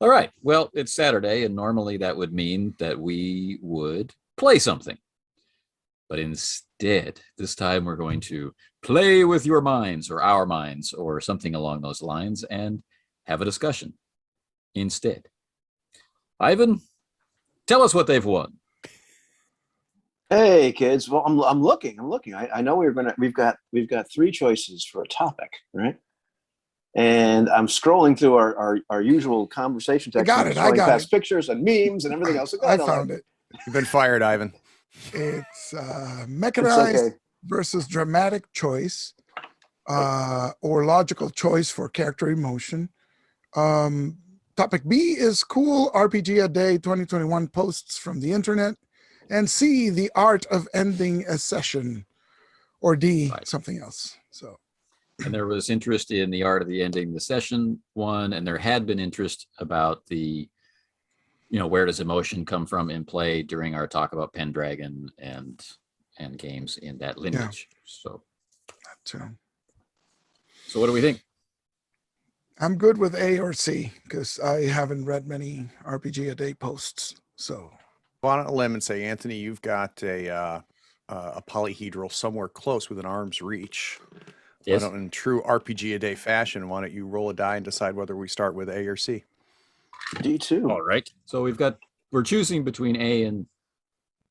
All right. Well, it's Saturday, and normally that would mean that we would play something. But instead, this time we're going to play with your minds or our minds or something along those lines and have a discussion instead. Ivan, tell us what they've won. Hey kids, well I'm looking. I know we've got three choices for a topic, right? And I'm scrolling through our usual conversation text. I got past it. pictures and memes and everything else. I found it. You've been fired, Ivan. It's mechanized okay. versus dramatic choice, or logical choice for character emotion. Topic B is cool RPG a day 2021 posts from the internet. And C, the art of ending a session. Or D, something else. So. And there was interest in the art of the ending the session one, and there had been interest about the, where does emotion come from in play during our talk about Pendragon and games in that lineage. Yeah. So what do we think? I'm good with A or C because I haven't read many RPG a day posts. So go on a limb and say, Anthony, you've got a polyhedral somewhere close with an arm's reach. Yes. Why don't, in true RPG a day fashion, why don't you roll a die and decide whether we start with A or C? D2. All right. So we're choosing between A and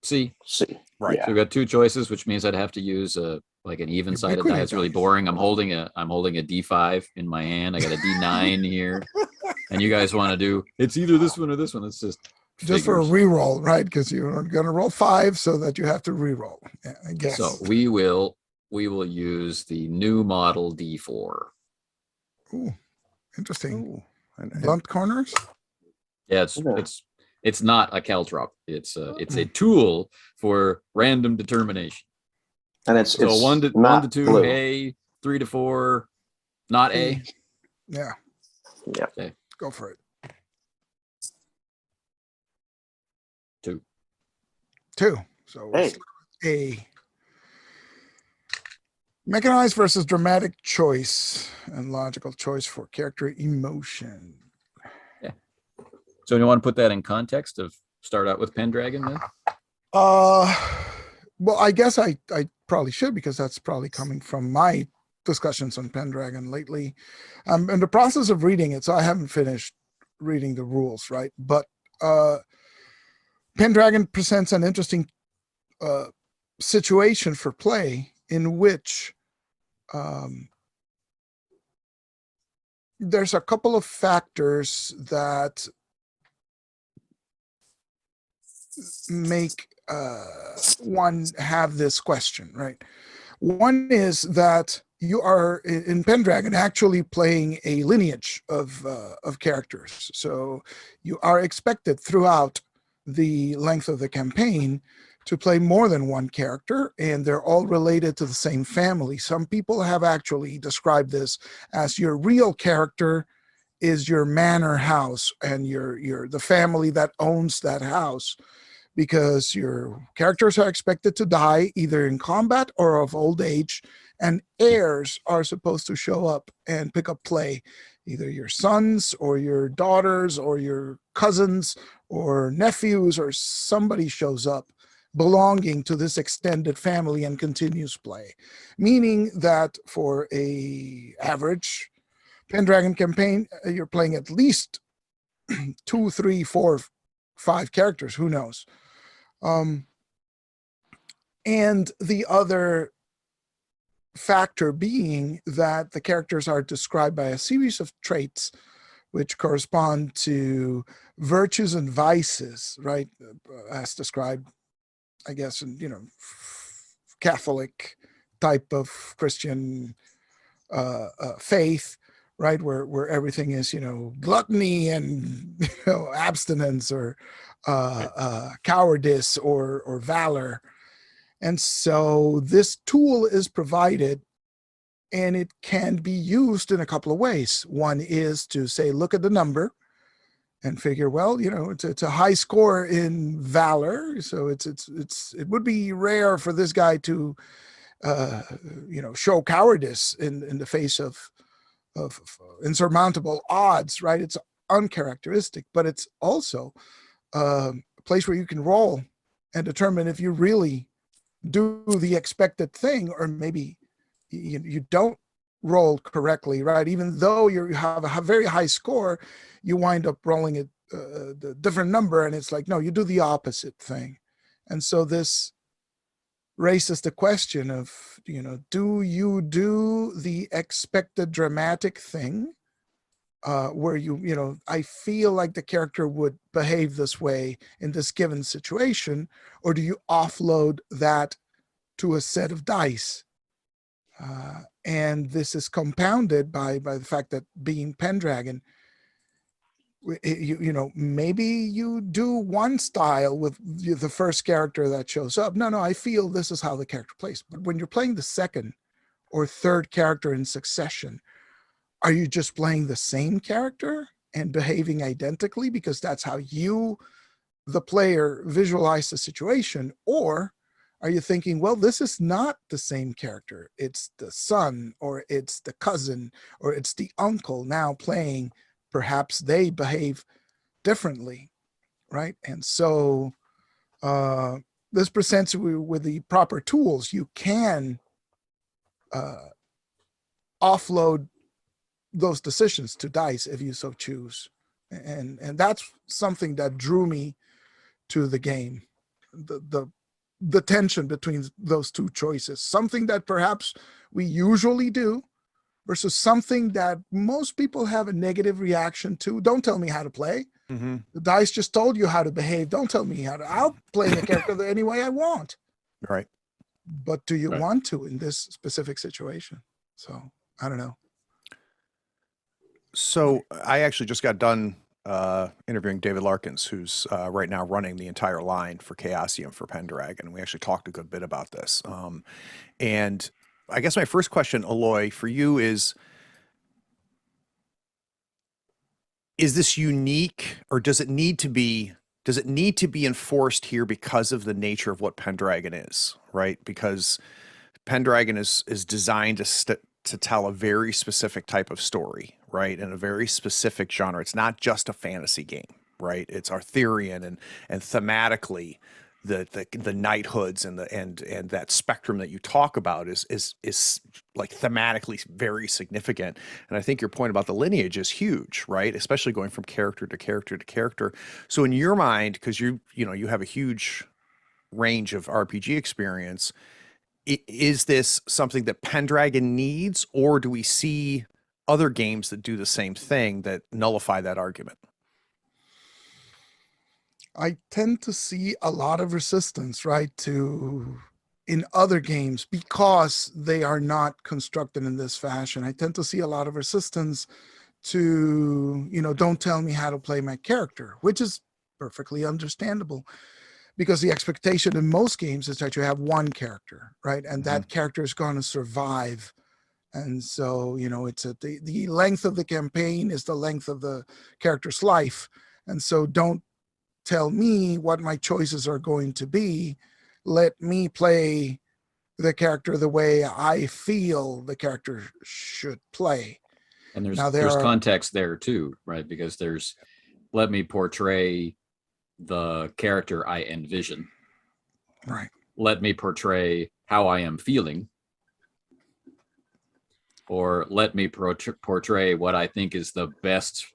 C. C. Right. Yeah. So we've got two choices, which means I'd have to use an even-sided die. It's really boring. I'm holding a D5 in my hand. I got a D9 here. And you guys want to do, it's either this one or this one. It's just for a reroll, right? Because you're going to roll 5 so that you have to reroll. Yeah, I guess. So we will use the new model D4. Ooh, interesting. Ooh. Blunt corners? Yeah, it's not a caltrop. It's a tool for random determination. And it's 1 to 2 blue. A, 3 to 4 not A. Yeah. Yeah. Okay. Go for it. 2. So A. Mechanized versus dramatic choice and logical choice for character emotion. Yeah. So you want to put that in context of start out with Pendragon then? Well, I guess I probably should, because that's probably coming from my discussions on Pendragon lately. I'm in the process of reading it, so I haven't finished reading the rules, right? But Pendragon presents an interesting situation for play in which there's a couple of factors that make one have this question, right? One is that you are in Pendragon actually playing a lineage of characters, so you are expected throughout the length of the campaign to play more than one character, and they're all related to the same family. Some people have actually described this as your real character is your manor house and the family that owns that house, because your characters are expected to die either in combat or of old age, and heirs are supposed to show up and pick up play, either your sons or your daughters or your cousins or nephews, or somebody shows up belonging to this extended family and continues play. Meaning that for a average Pendragon campaign, you're playing at least 2, 3, 4, 5 characters, who knows? And the other factor being that the characters are described by a series of traits which correspond to virtues and vices, right? As described, I guess, in, Catholic type of Christian faith, right? Where everything is, gluttony and, abstinence, or cowardice or valor. And so this tool is provided, and it can be used in a couple of ways. One is to say, look at the number and figure, well, it's a high score in valor, so it would be rare for this guy to show cowardice in the face of insurmountable odds, right? It's uncharacteristic, but it's also a place where you can roll and determine if you really do the expected thing, or maybe you don't roll correctly, right? Even though you have a very high score, you wind up rolling a different number, and it's like, no, you do the opposite thing. And so this raises the question of, do you do the expected dramatic thing, where I feel like the character would behave this way in this given situation, or do you offload that to a set of dice? And this is compounded by the fact that, being Pendragon, maybe you do one style with the first character that shows up. No, I feel this is how the character plays. But when you're playing the second or third character in succession, are you just playing the same character and behaving identically because that's how you, the player, visualize the situation? Or are you thinking, well, this is not the same character. It's the son, or it's the cousin, or it's the uncle now playing. Perhaps they behave differently, right? And so this presents you with the proper tools. You can offload those decisions to dice if you so choose. And that's something that drew me to the game. The tension between those two choices, something that perhaps we usually do versus something that most people have a negative reaction to. Don't tell me how to play. Mm-hmm. The dice just told you how to behave. Don't tell me how to. I'll play the character any way I want. Right. But do you Right. want to in this specific situation? So I don't know. So I actually just got done interviewing David Larkins, who's right now running the entire line for Chaosium for Pendragon. We actually talked a good bit about this. And I guess my first question, Aloy, for you is this unique, or does it need to be enforced here because of the nature of what Pendragon is, right? Because Pendragon is designed to tell a very specific type of story, right? And a very specific genre. It's not just a fantasy game, right? It's Arthurian, and thematically the knighthoods and that spectrum that you talk about is like thematically very significant. And I think your point about the lineage is huge, right? Especially going from character to character to character. So in your mind, because you have a huge range of RPG experience, is this something that Pendragon needs, or do we see other games that do the same thing that nullify that argument? I tend to see a lot of resistance, right, in other games because they are not constructed in this fashion. I tend to see a lot of resistance to, don't tell me how to play my character, which is perfectly understandable, because the expectation in most games is that you have one character, right? And that character is going to survive. And so, it's the length of the campaign is the length of the character's life. And so don't tell me what my choices are going to be. Let me play the character the way I feel the character should play. And there's Now, there's context there too, right? Because there's, let me portray the character I envision. Right. Let me portray how I am feeling. Or let me portray what I think is the best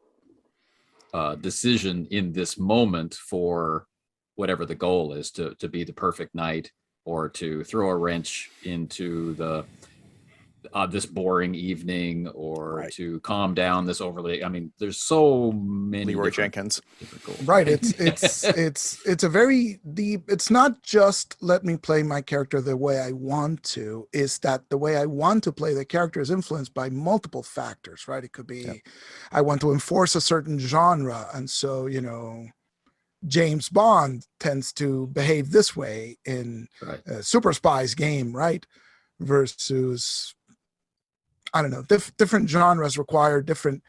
decision in this moment for whatever the goal is, to be the perfect knight, or to throw a wrench into the this boring evening, or Right. to calm down this overly. I mean, there's so many Leroy different Jenkins. goals. Right. It's a very deep. It's not just let me play my character the way I want to. Is that the way I want to play the character is influenced by multiple factors, right? It could be, I want to enforce a certain genre, and so James Bond tends to behave this way in a Super Spies game, right? Versus, I don't know, different genres require different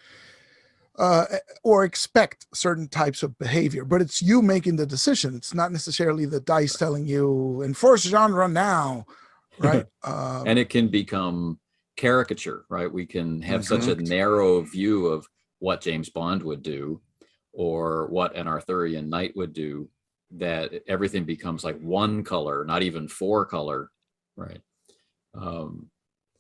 or expect certain types of behavior, but it's you making the decision. It's not necessarily the dice telling you enforce genre now, right? And it can become caricature, right? We can have such a narrow view of what James Bond would do or what an Arthurian knight would do, that everything becomes like one color, not even four color, right?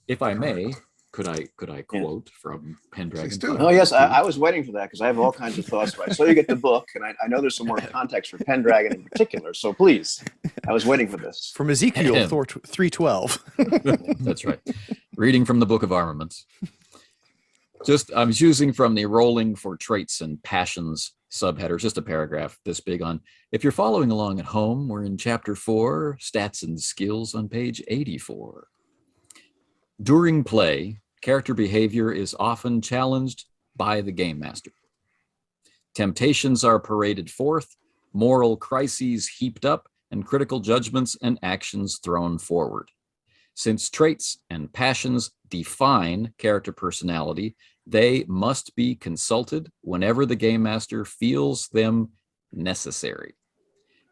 If I may, could I quote from Please Pendragon? do. Oh yes, I was waiting for that because I have all kinds of thoughts. I saw you get the book, and I know there's some more context for Pendragon in particular. So please, I was waiting for this. From Ezekiel 3:12. That's right. Reading from the Book of Armaments. I'm choosing from the Rolling for Traits and Passions subheader, just a paragraph this big on. If you're following along at home, we're in chapter 4, Stats and Skills on page 84. During play, character behavior is often challenged by the game master. Temptations are paraded forth, moral crises heaped up, and critical judgments and actions thrown forward. Since traits and passions define character personality, they must be consulted whenever the game master feels them necessary.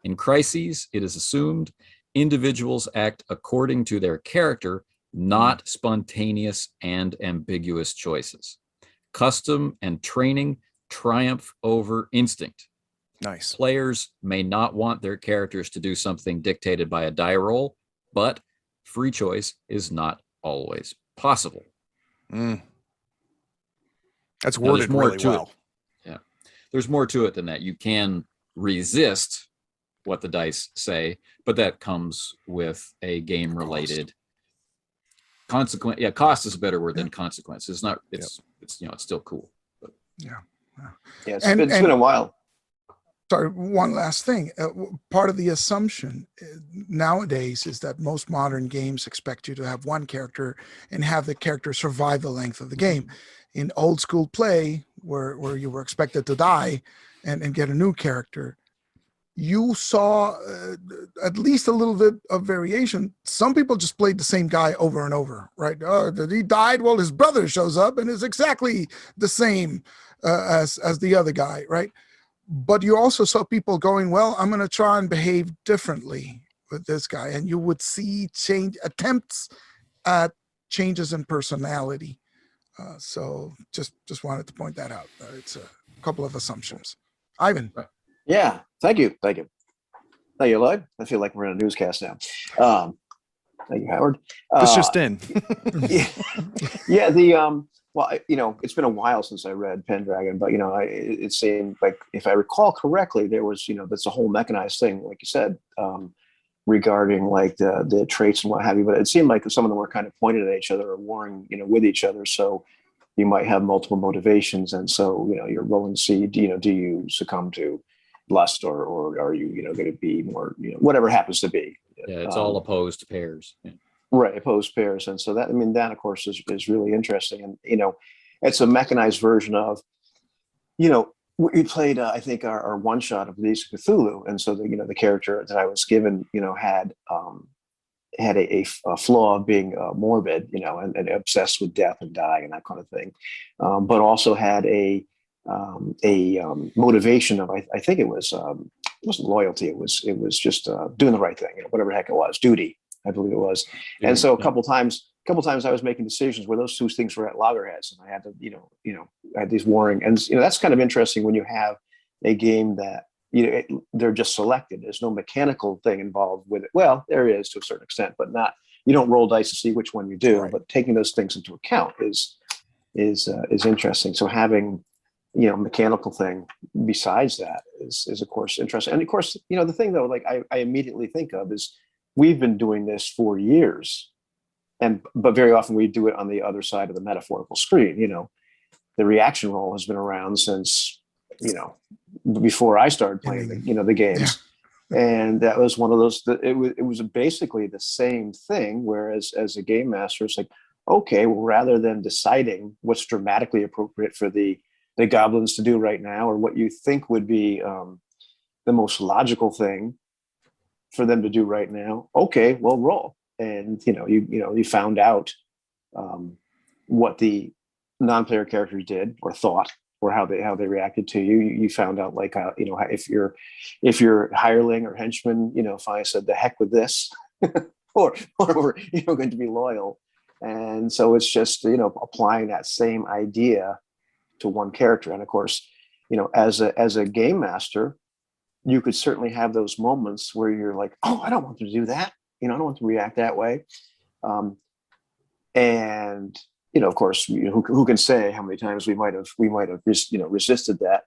In crises, it is assumed individuals act according to their character, not spontaneous and ambiguous choices. Custom and training triumph over instinct. Nice. Players may not want their characters to do something dictated by a die roll, but free choice is not always possible. That's Now, worded really well. Yeah. There's more to it than that. You can resist what the dice say, but that comes with a game-related consequence. Yeah, cost is a better word than consequence. It's not. It's still cool. But. Yeah. Yeah, it's been a while. Sorry, one last thing. Part of the assumption nowadays is that most modern games expect you to have one character and have the character survive the length of the game. In old school play, where you were expected to die and get a new character, you saw at least a little bit of variation. Some people just played the same guy over and over, right? Oh, he died. Well, his brother shows up and is exactly the same as the other guy, right? But you also saw people going, well, I'm going to try and behave differently with this guy. And you would see attempts at changes in personality. So just wanted to point that out. It's a couple of assumptions. Ivan. Yeah, thank you. Thank you, Lloyd. I feel like we're in a newscast now. Thank you, Howard. This just in. Well, it's been a while since I read Pendragon, but it seemed like, if I recall correctly, there was that's a whole mechanized thing, like you said, regarding like the traits and what have you. But it seemed like some of them were kind of pointed at each other or warring, with each other. So you might have multiple motivations, and so you're rolling to see, do you succumb to lust, or are you going to be more, whatever happens to be. Yeah, it's all opposed pairs. Yeah. Right, opposed pairs. And so that of course is really interesting. And it's a mechanized version of, we played I think our one shot of Leads of Cthulhu, and so the character that I was given had a flaw of being morbid, and obsessed with death and dying and that kind of thing, but also had a motivation of, I think it wasn't loyalty, it was just doing the right thing, whatever the heck it was, duty, I believe it was. And so a couple times I was making decisions where those two things were at loggerheads, and I had to, I had these warring, and that's kind of interesting when you have a game that they're just selected. There's no mechanical thing involved with it. Well, there is to a certain extent, but not. You don't roll dice to see which one you do. Right. But taking those things into account is interesting. So having mechanical thing besides that is of course interesting. And of course, the thing though, like I immediately think of is, we've been doing this for years, but very often we do it on the other side of the metaphorical screen. The reaction roll has been around since before I started playing the games, and that was one of those. It was basically the same thing. Whereas as a game master, it's like, okay, well, rather than deciding what's dramatically appropriate for the goblins to do right now, or what you think would be the most logical thing for them to do right now, okay, well, roll. And you found out what the non-player characters did or thought, or how they reacted to you. You found out, like, if your hireling or henchman, finally said, the heck with this, or going to be loyal. And so it's just applying that same idea to one character. And of course, as a game master, you could certainly have those moments where you're like, oh, I don't want them to do that. I don't want to react that way. And of course, who can say how many times we might have resisted that,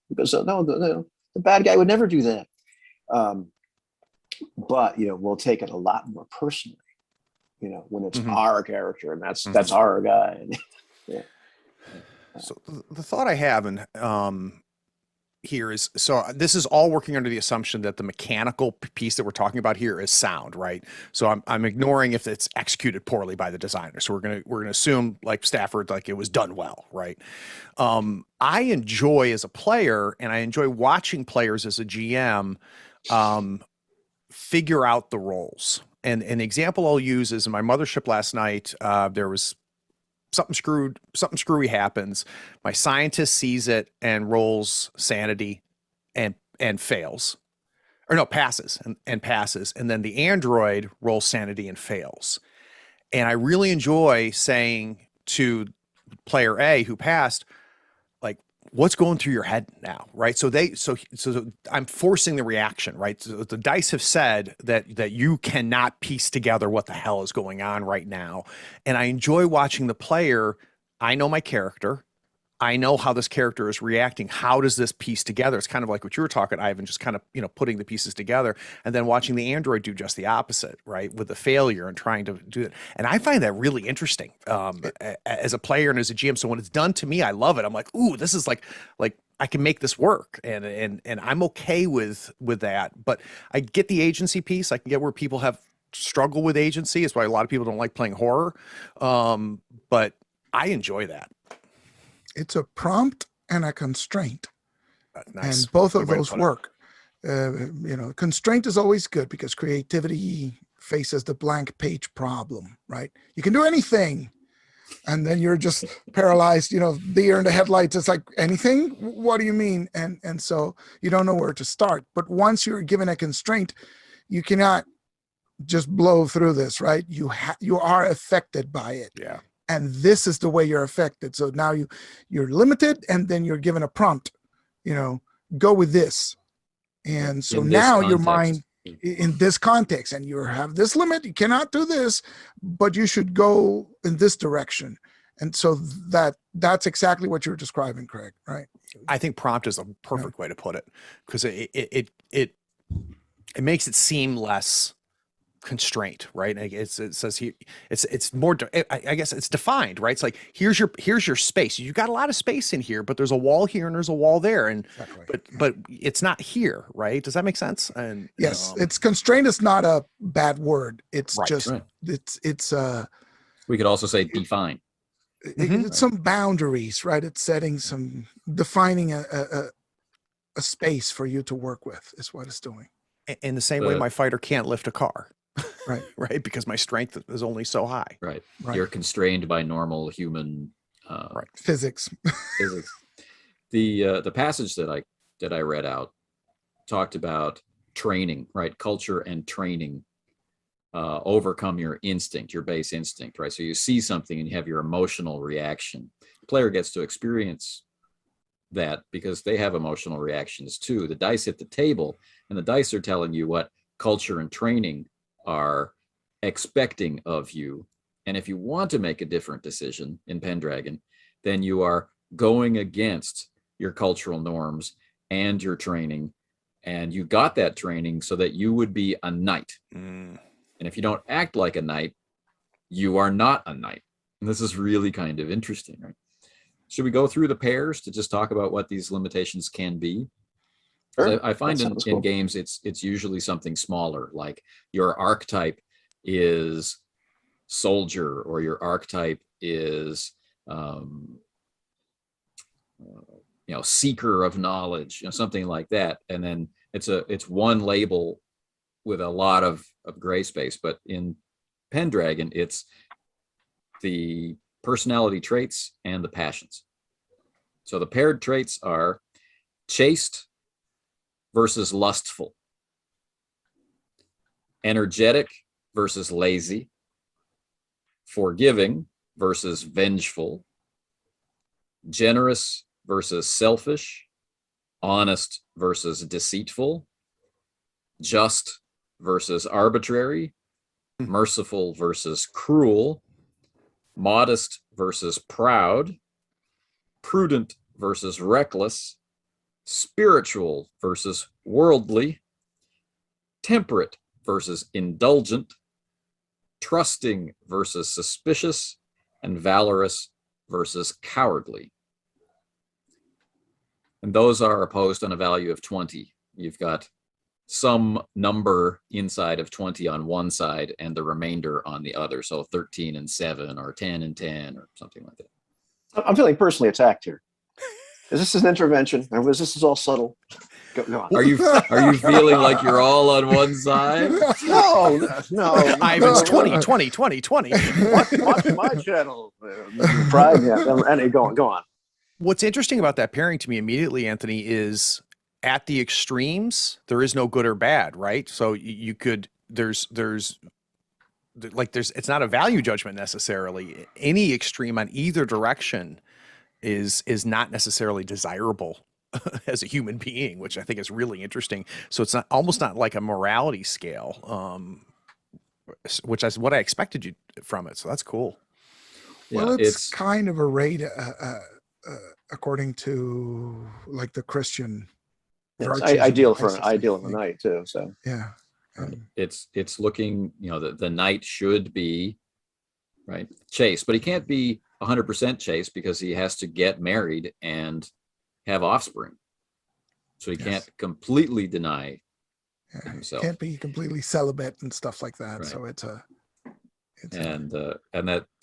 because no, the bad guy would never do that. But we'll take it a lot more personally, when it's our character and that's our guy. Yeah. So the thought I have here is, so this is all working under the assumption that the mechanical piece that we're talking about here is sound, right? So I'm ignoring if it's executed poorly by the designer. So we're gonna assume, like Stafford, like it was done well, right? I enjoy as a player, and I enjoy watching players as a GM figure out the roles. And an example I'll use is in my Mothership last night. There was something screwy happens. My scientist sees it and rolls sanity and fails, or no, passes and passes. And then the android rolls sanity and fails. And I really enjoy saying to player A who passed, like, what's going through your head now, right? So I'm forcing the reaction, right? So the dice have said that you cannot piece together what the hell is going on right now. And I enjoy watching the player. I know my character. I know how this character is reacting. How does this piece together? It's kind of like what you were talking, Ivan, just kind of, putting the pieces together, and then watching the android do just the opposite, right? With the failure and trying to do it. And I find that really interesting as a player and as a GM. So when it's done to me, I love it. I'm like, ooh, this is like I can make this work. And I'm okay with that. But I get the agency piece. I can get where people have struggle with agency. It's why a lot of people don't like playing horror. But I enjoy that. It's a prompt and a constraint. Nice. And both of those work. Constraint is always good because creativity faces the blank page problem, right? You can do anything, and then you're just paralyzed. Deer in the headlights. It's like, anything? What do you mean? And so you don't know where to start. But once you're given a constraint, you cannot just blow through this, right? You are affected by it. Yeah. And this is the way you're affected. So now you're limited, and then you're given a prompt, go with this. And so now your mind in this context, and you have this limit, you cannot do this, but you should go in this direction. And so that's exactly what you're describing, Craig, right? I think prompt is a perfect way to put it, because it makes it seem less constraint, right? It says here, it's more, I guess it's defined, right? It's like, here's your space. You got a lot of space in here, but there's a wall here and there's a wall there, and exactly. but it's not here, right? Does that make sense? And yes, it's constraint is not a bad word. It's just it's we could also say define. It's some boundaries, right? It's setting some, defining a space for you to work with is what it's doing. In the same way my fighter can't lift a car. Right. Right. Because my strength is only so high. Right. You're constrained by normal human physics. The passage that I read out talked about training, right? Culture and training overcome your instinct, your base instinct, right? So you see something and you have your emotional reaction. The player gets to experience that because they have emotional reactions too. The dice hit the table, and the dice are telling you what culture and training are expecting of you. And if you want to make a different decision in Pendragon, then you are going against your cultural norms and your training. And you got that training so that you would be a knight. And if you don't act like a knight, you are not a knight. And this is really kind of interesting, right? Should we go through the pairs to just talk about what these limitations can be? Sure. I find in games it's usually something smaller, like your archetype is soldier, or your archetype is seeker of knowledge, something like that. And then it's one label with a lot of gray space. But in Pendragon, it's the personality traits and the passions. So the paired traits are chaste versus lustful, energetic versus lazy, forgiving versus vengeful, generous versus selfish, honest versus deceitful, just versus arbitrary, merciful versus cruel, modest versus proud, prudent versus reckless, spiritual versus worldly, temperate versus indulgent, trusting versus suspicious, and valorous versus cowardly. And those are opposed on a value of 20. You've got some number inside of 20 on one side and the remainder on the other. So 13 and 7 or 10 and 10 or something like that. I'm feeling personally attacked here. Is this an intervention? Or was this all subtle? Go on. Are you feeling like you're all on one side? No. Ivan's 20, 20, 20, 20. Watch my channel. Pride, yeah. And go on. What's interesting about that pairing to me immediately, Anthony, is at the extremes, there is no good or bad, right? So you could, it's not a value judgment necessarily. Any extreme on either direction is not necessarily desirable as a human being, which I think is really interesting. So it's almost not like a morality scale, which is what I expected you from it. So that's cool. Well, it's kind of a rate according to like the Christian. It's ideal for the night too. So yeah, it's looking, the knight should be right chaste, but he can't be 100% chaste because he has to get married and have offspring. So he can't completely deny himself. Can't be completely celibate and stuff like that. Right. So it's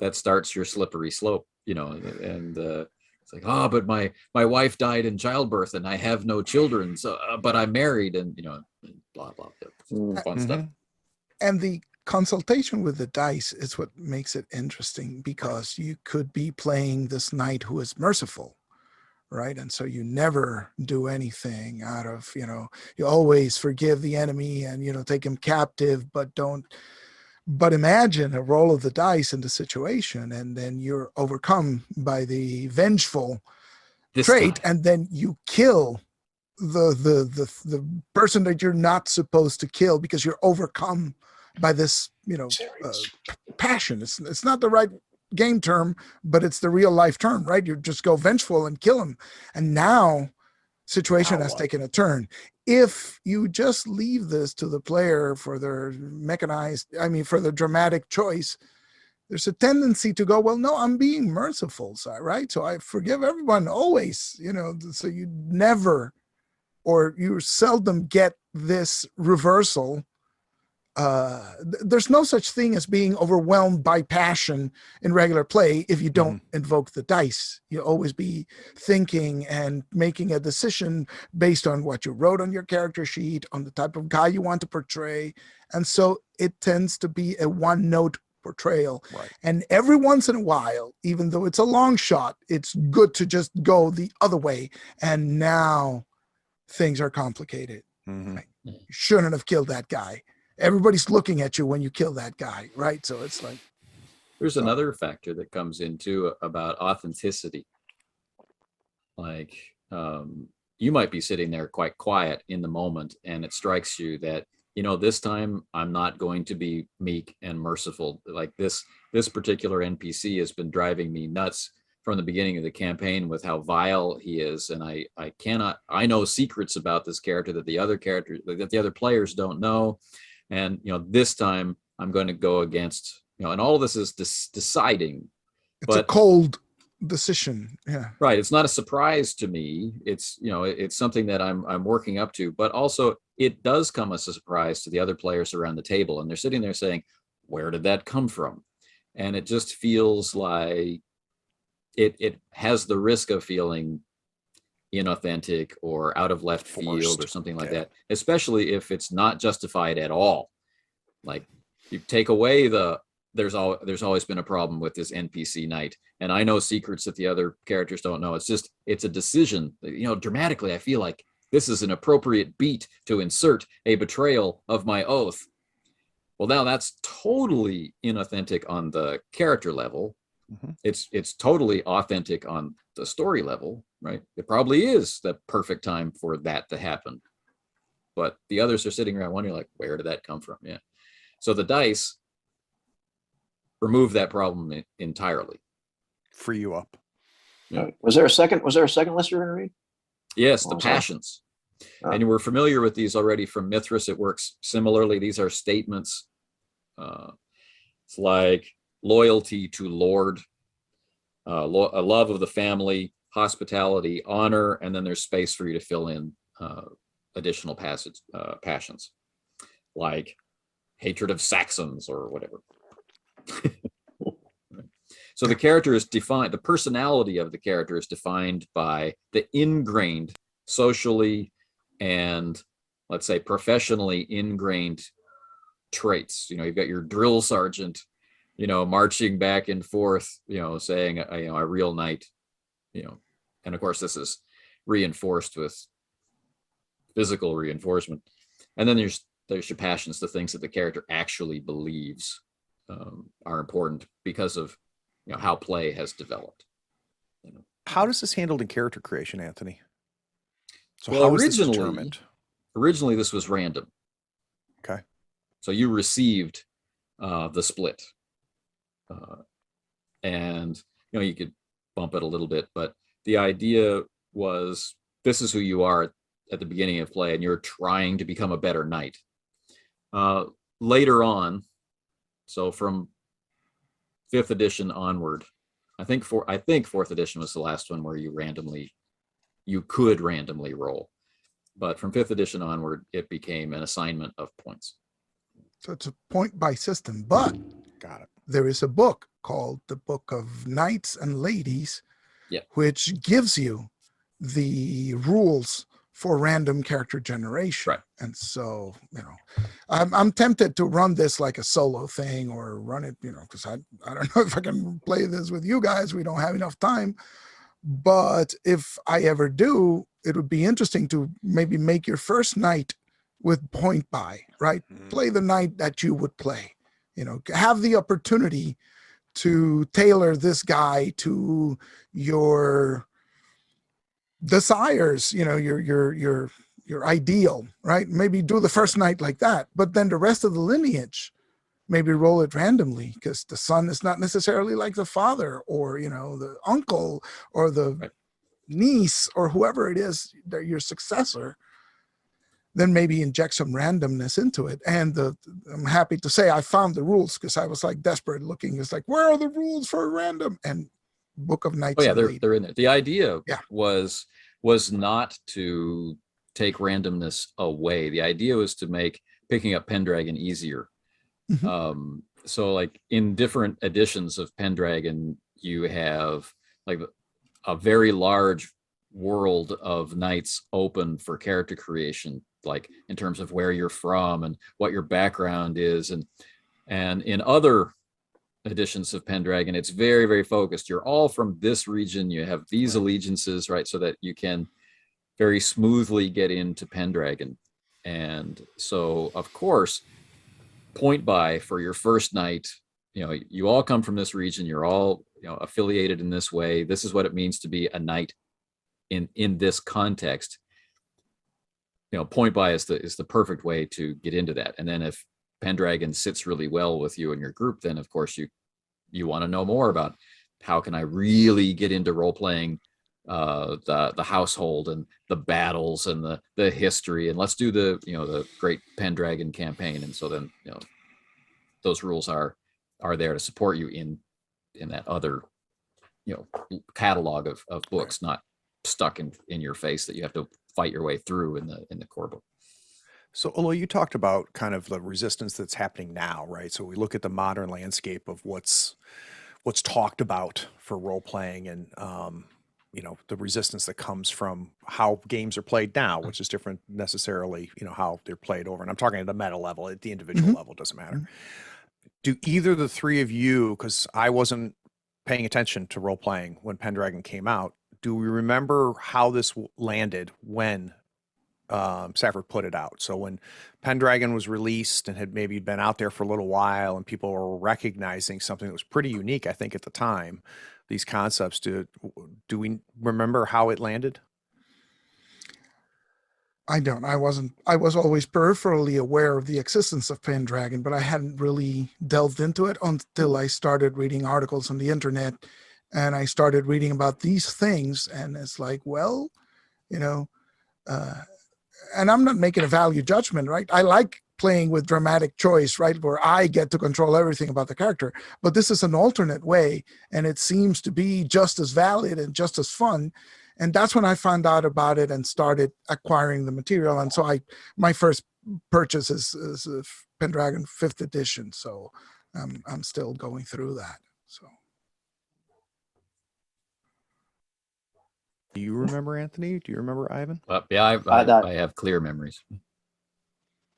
that starts your slippery slope, and it's like, but my wife died in childbirth and I have no children, so but I'm married, and blah blah, fun stuff. And the consultation with the dice is what makes it interesting, because you could be playing this knight who is merciful, right? And so you never do anything out of, you always forgive the enemy and, take him captive, but imagine a roll of the dice in the situation, and then you're overcome by the vengeful trait, and then you kill the person that you're not supposed to kill because you're overcome by this, passion. It's not the right game term, but it's the real life term, right? You just go vengeful and kill him. And now situation has taken a turn. If you just leave this to the player for their for the dramatic choice, there's a tendency to go, well, no, I'm being merciful, right? So I forgive everyone always, so you never, or you seldom get this reversal. There's no such thing as being overwhelmed by passion in regular play if you don't invoke the dice. You'll always be thinking and making a decision based on what you wrote on your character sheet, on the type of guy you want to portray. And so it tends to be a one-note portrayal. Right. And every once in a while, even though it's a long shot, it's good to just go the other way. And now things are complicated. Right? You shouldn't have killed that guy. Everybody's looking at you when you kill that guy, right? So it's like, there's another factor that comes into about authenticity. Like, you might be sitting there quite quiet in the moment, and it strikes you that, this time I'm not going to be meek and merciful. Like this particular NPC has been driving me nuts from the beginning of the campaign with how vile he is, and I know secrets about this character that the other players don't know. And, this time I'm going to go against, and all of this is deciding. It's a cold decision. Yeah. Right. It's not a surprise to me. It's, it's something that I'm working up to, but also it does come as a surprise to the other players around the table. And they're sitting there saying, where did that come from? And it just feels like it has the risk of feeling inauthentic or out of left field or something like that, especially if it's not justified at all. Like, you take away there's always been a problem with this NPC knight, and I know secrets that the other characters don't know. It's a decision. Dramatically, I feel like this is an appropriate beat to insert a betrayal of my oath. Well, now that's totally inauthentic on the character level. It's totally authentic on the story level, right? It probably is the perfect time for that to happen. But the others are sitting around wondering, like, where did that come from? Yeah. So the dice remove that problem entirely. Free you up. Yeah. Was there a second list you were going to read? Yes, Oh, the I'm sorry. passions. And we're familiar with these already from Mithras. It works similarly. These are statements. It's like loyalty to Lord, a love of the family, hospitality, honor, and then there's space for you to fill in additional passions, like hatred of Saxons or whatever. So the character is defined, the personality of the character is defined by the ingrained, socially and, let's say, professionally ingrained traits. You've got your drill sergeant, marching back and forth, saying, a real knight, and of course this is reinforced with physical reinforcement. And then there's your passions, the things that the character actually believes are important because of how play has developed. How does this handled in character creation, Anthony? So well, how is this determined? Originally, this was random. Okay. So you received the split, and you could bump it a little bit, but the idea was this is who you are at the beginning of play, and you're trying to become a better knight. Later on, so from 5th edition onward, I think 4th edition was the last one where you could randomly roll, but from 5th edition onward, it became an assignment of points. So it's a point by system, but got it. There is a book called the Book of Knights and Ladies, which gives you the rules for random character generation. Right. And so, I'm tempted to run this like a solo thing or run it, because I don't know if I can play this with you guys. We don't have enough time. But if I ever do, it would be interesting to maybe make your first night with point by, right? Play the night that you would play, have the opportunity to tailor this guy to your desires, your ideal, right? Maybe do the first night like that, but then the rest of the lineage, maybe roll it randomly, because the son is not necessarily like the father or, the uncle or the niece or whoever it is, your successor. Then maybe inject some randomness into it. And I'm happy to say I found the rules, because I was like desperate looking. It's like, where are the rules for random? And Book of Knights. Oh yeah, they're in there. The idea was not to take randomness away. The idea was to make picking up Pendragon easier. Mm-hmm. So like in different editions of Pendragon, you have like a very large world of knights open for character creation, like in terms of where you're from and what your background is. And in other editions of Pendragon, it's very, very focused. You're all from this region. You have these allegiances, right? So that you can very smoothly get into Pendragon. And so, of course, point by for your first night, you all come from this region. You're all, affiliated in this way. This is what it means to be a knight in this context. Point by is the perfect way to get into that. And then if Pendragon sits really well with you and your group, then of course you want to know more about how can I really get into role playing the household and the battles and the history, and let's do the great Pendragon campaign. And so then those rules are there to support you in that other catalog of books, not stuck in your face that you have to fight your way through in the core book. So, Olo, you talked about kind of the resistance that's happening now, right? So we look at the modern landscape of what's talked about for role playing, and the resistance that comes from how games are played now, which is different necessarily, how they're played over. And I'm talking at the meta level, at the individual level, doesn't matter. Do either the three of you, because I wasn't paying attention to role playing when Pendragon came out, do we remember how this landed when Safford put it out. So when Pendragon was released and had maybe been out there for a little while and people were recognizing something that was pretty unique, I think at the time, these concepts, do we remember how it landed? I don't. I was always peripherally aware of the existence of Pendragon, but I hadn't really delved into it until I started reading articles on the internet, and I started reading about these things, and it's like, well, you know, uh, and I'm not making a value judgment, right? I like playing with dramatic choice, right, where I get to control everything about the character. But this is an alternate way, and it seems to be just as valid and just as fun. And that's when I found out about it and started acquiring the material. And so my first purchase is Pendragon 5th edition. So I'm still going through that. So. Do you remember, Anthony? Do you remember, Ivan? Yeah, I have clear memories.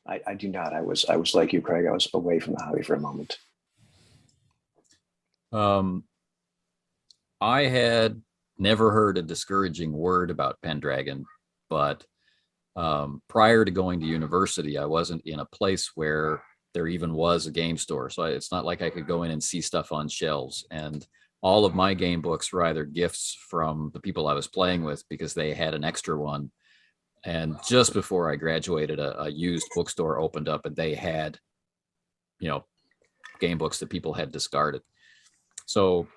I do not. I was like you, Craig. I was away from the hobby for a moment. I had never heard a discouraging word about Pendragon, but prior to going to university, I wasn't in a place where there even was a game store. So it's not like I could go in and see stuff on shelves. And all of my game books were either gifts from the people I was playing with because they had an extra one. And just before I graduated, a used bookstore opened up and they had, game books that people had discarded. So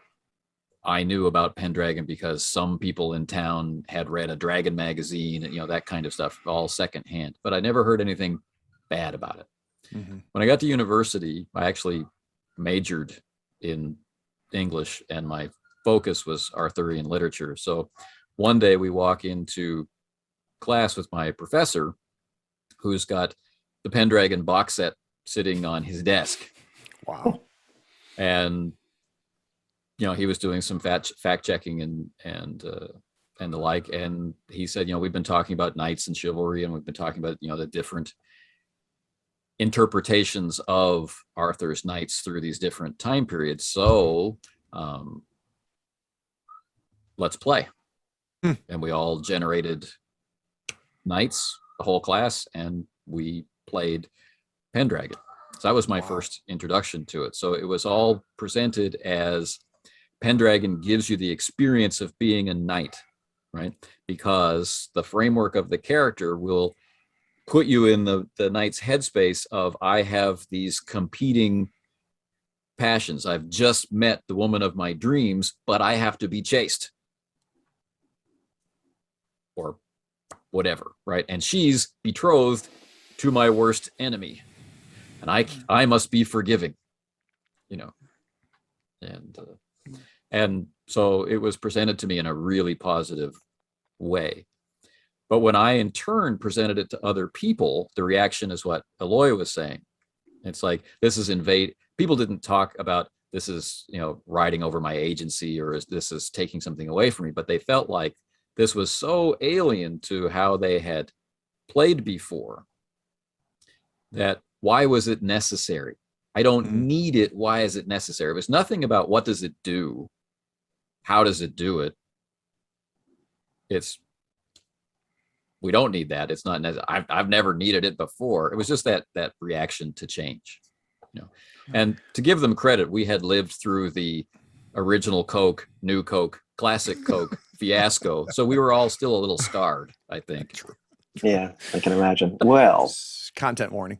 I knew about Pendragon because some people in town had read a Dragon magazine, that kind of stuff, all secondhand. But I never heard anything bad about it. Mm-hmm. When I got to university, I actually majored in English and my focus was Arthurian literature. So one day we walk into class with my professor who's got the Pendragon box set sitting on his desk. Wow. And he was doing some fact checking and the like, and he said, we've been talking about knights and chivalry, and we've been talking about the different interpretations of Arthur's knights through these different time periods. So let's play. And we all generated knights, the whole class, and we played Pendragon. So that was my first introduction to it. So it was all presented as Pendragon gives you the experience of being a knight, right? Because the framework of the character will put you in the knight's headspace of, I have these competing passions. I've just met the woman of my dreams, but I have to be chaste. Or whatever, right? And she's betrothed to my worst enemy. And I must be forgiving, and so it was presented to me in a really positive way. But when I in turn presented it to other people, the reaction is what Eloy was saying. It's like, this is invade. People didn't talk about this is, riding over my agency, or this is taking something away from me, but they felt like this was so alien to how they had played before that why was it necessary? I don't need it. Why is it necessary? It was nothing about what does it do? How does it do it? We don't need that. It's not necessary. I've never needed it before. It was just that reaction to change, And to give them credit, we had lived through the original Coke, new Coke, classic Coke fiasco. So we were all still a little scarred, I think. True. Yeah, I can imagine. Well, content warning.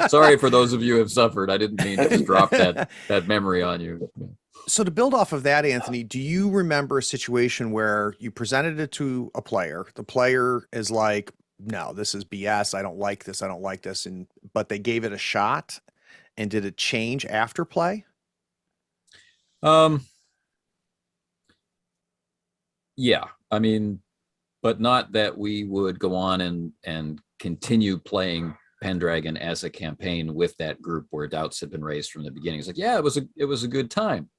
Sorry for those of you who have suffered. I didn't mean to just drop that memory on you. So to build off of that, Anthony, do you remember a situation where you presented it to a player? The player is like, no, this is BS. I don't like this. I don't like this. But they gave it a shot. And did it change after play? Yeah. I mean, but not that we would go on and continue playing Pendragon as a campaign with that group where doubts had been raised from the beginning. It's like, yeah, it was a good time.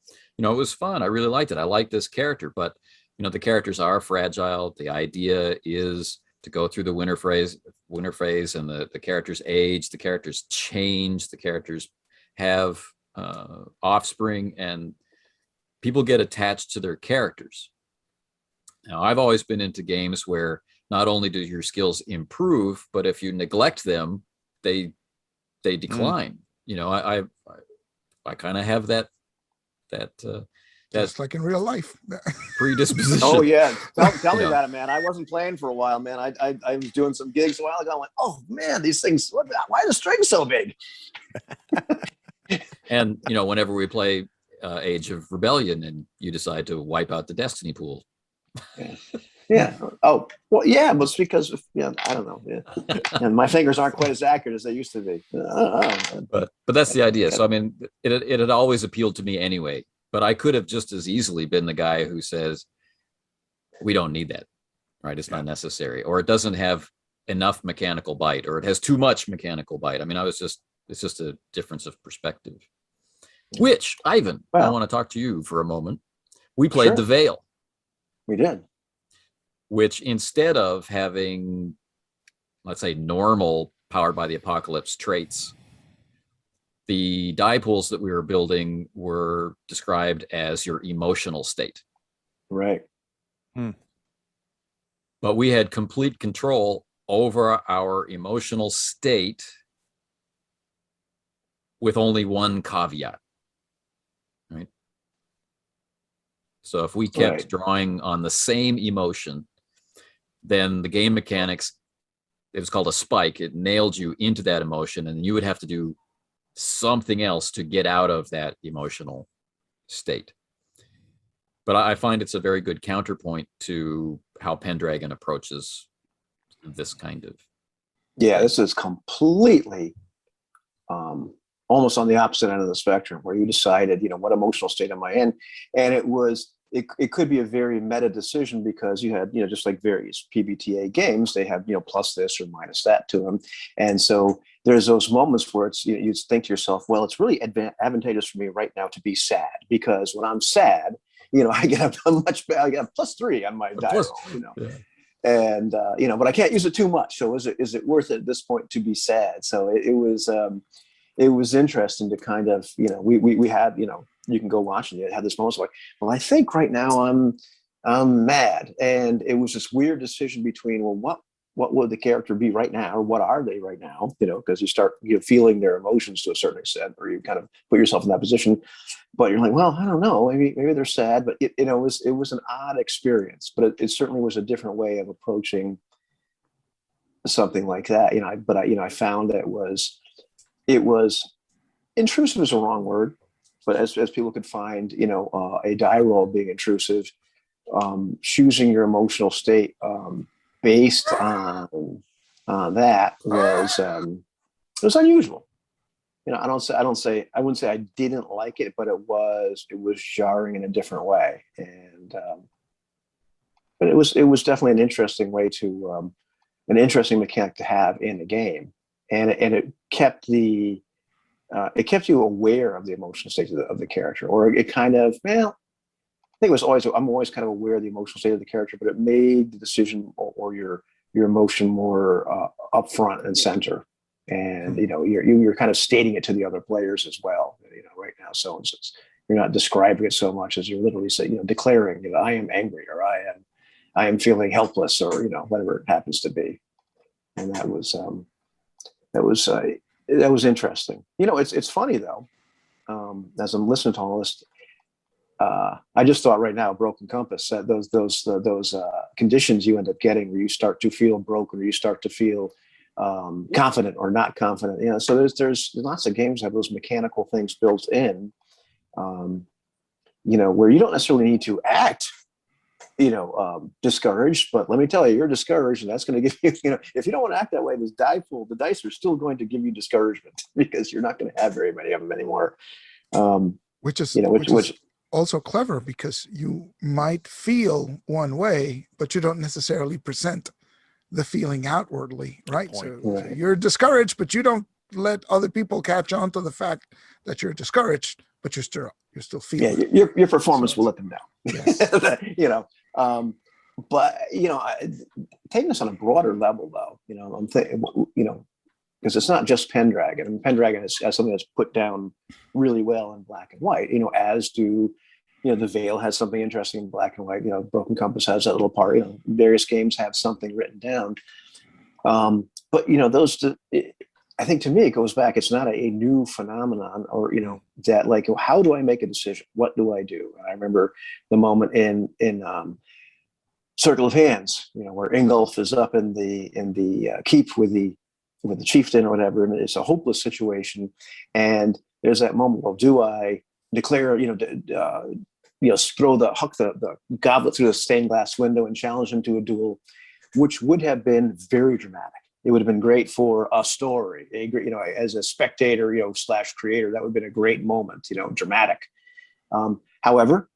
It was fun. I really liked it. I like this character, but the characters are fragile. The idea is to go through the winter phase, and the characters age, the characters change, the characters have offspring, and people get attached to their characters. Now, I've always been into games where not only do your skills improve, but if you neglect them, they decline. You know, I kind of have that Just like in real life. predisposition. Oh yeah, tell me Yeah. about it, man. I wasn't playing for a while, man. I was doing some gigs a while ago. I went, oh man, these things. Why are the strings so big? And you know, whenever we play Age of Rebellion, and you decide to wipe out the Destiny pool. Yeah. Oh well, yeah, but it's because I don't know. Yeah. And my fingers aren't quite as accurate as they used to be. But that's the idea. So I mean, it had always appealed to me anyway. But I could have just as easily been the guy who says, we don't need that, right? It's not necessary, or it doesn't have enough mechanical bite, or it has too much mechanical bite. I mean, it's just a difference of perspective. Which, Ivan, I want to talk to you for a moment. We played The Veil. We did. Which, instead of having, let's say, normal Powered by the Apocalypse traits, the die pools that we were building were described as your emotional state. Right. But we had complete control over our emotional state with only one caveat, right? So if we kept drawing on the same emotion, then the game mechanics, it was called a spike. It nailed you into that emotion, and you would have to do something else to get out of that emotional state. But I find it's a very good counterpoint to how Pendragon approaches this kind of. Yeah, this is completely almost on the opposite end of the spectrum, where you decided, what emotional state am I in? And it could be a very meta decision, because you had, just like various PbtA games, they have, plus this or minus that to them. And so there's those moments where it's, you think to yourself, well, it's really advantageous for me right now to be sad, because when I'm sad, I get I get a +3 on my die roll, Yeah. And, but I can't use it too much. So is it worth it at this point to be sad? So it was interesting to kind of, we had, you can go watch and you had this moment like, well, I think right now I'm mad. And it was this weird decision between, well, what would the character be right now? Or what are they right now? Because you start feeling their emotions to a certain extent, or you kind of put yourself in that position, but you're like, well, I don't know, maybe they're sad, but it was an odd experience, but it certainly was a different way of approaching something like that. I found that it was intrusive is a wrong word, but as people could find, a die roll being intrusive, choosing your emotional state based on that was unusual. I wouldn't say I didn't like it, but it was jarring in a different way, and but it was definitely an interesting way to an interesting mechanic to have in the game, and it kept you aware of the emotional state of the character, or it kind of, I think I'm always kind of aware of the emotional state of the character, but it made the decision or your emotion more upfront and center. And, you're kind of stating it to the other players as well, right now. So you're not describing it so much as you're literally saying, declaring, I am angry, or I am feeling helpless, or, whatever it happens to be. And that was interesting. It's funny though, as I'm listening to all this, I just thought right now, Broken Compass, those conditions you end up getting where you start to feel broken, or you start to feel confident or not confident. So there's lots of games that have those mechanical things built in, where you don't necessarily need to act, discouraged, but let me tell you, you're discouraged, and that's going to give you, if you don't want to act that way, this die pool, the dice are still going to give you discouragement, because you're not going to have very many of them anymore. Which is also clever, because you might feel one way, but you don't necessarily present the feeling outwardly, right? So you're discouraged, but you don't let other people catch on to the fact that you're discouraged, but you're still feeling. Yeah, your performance will let them know. Yes. But taking this on a broader level, though, I'm thinking, because it's not just Pendragon. I mean, Pendragon has something that's put down really well in black and white, as do The Veil has something interesting in black and white. Broken Compass has that little part. Various games have something written down. But those, I think to me, it goes back. It's not a new phenomenon, or that like, how do I make a decision? What do I do? And I remember the moment in Circle of Hands, where Ingolf is up in the keep with the chieftain or whatever, and it's a hopeless situation. And there's that moment. Well, do I declare? Throw the goblet through the stained glass window and challenge him to a duel, which would have been very dramatic. It would have been great for a story. As a spectator, / creator, that would have been a great moment. Dramatic. However,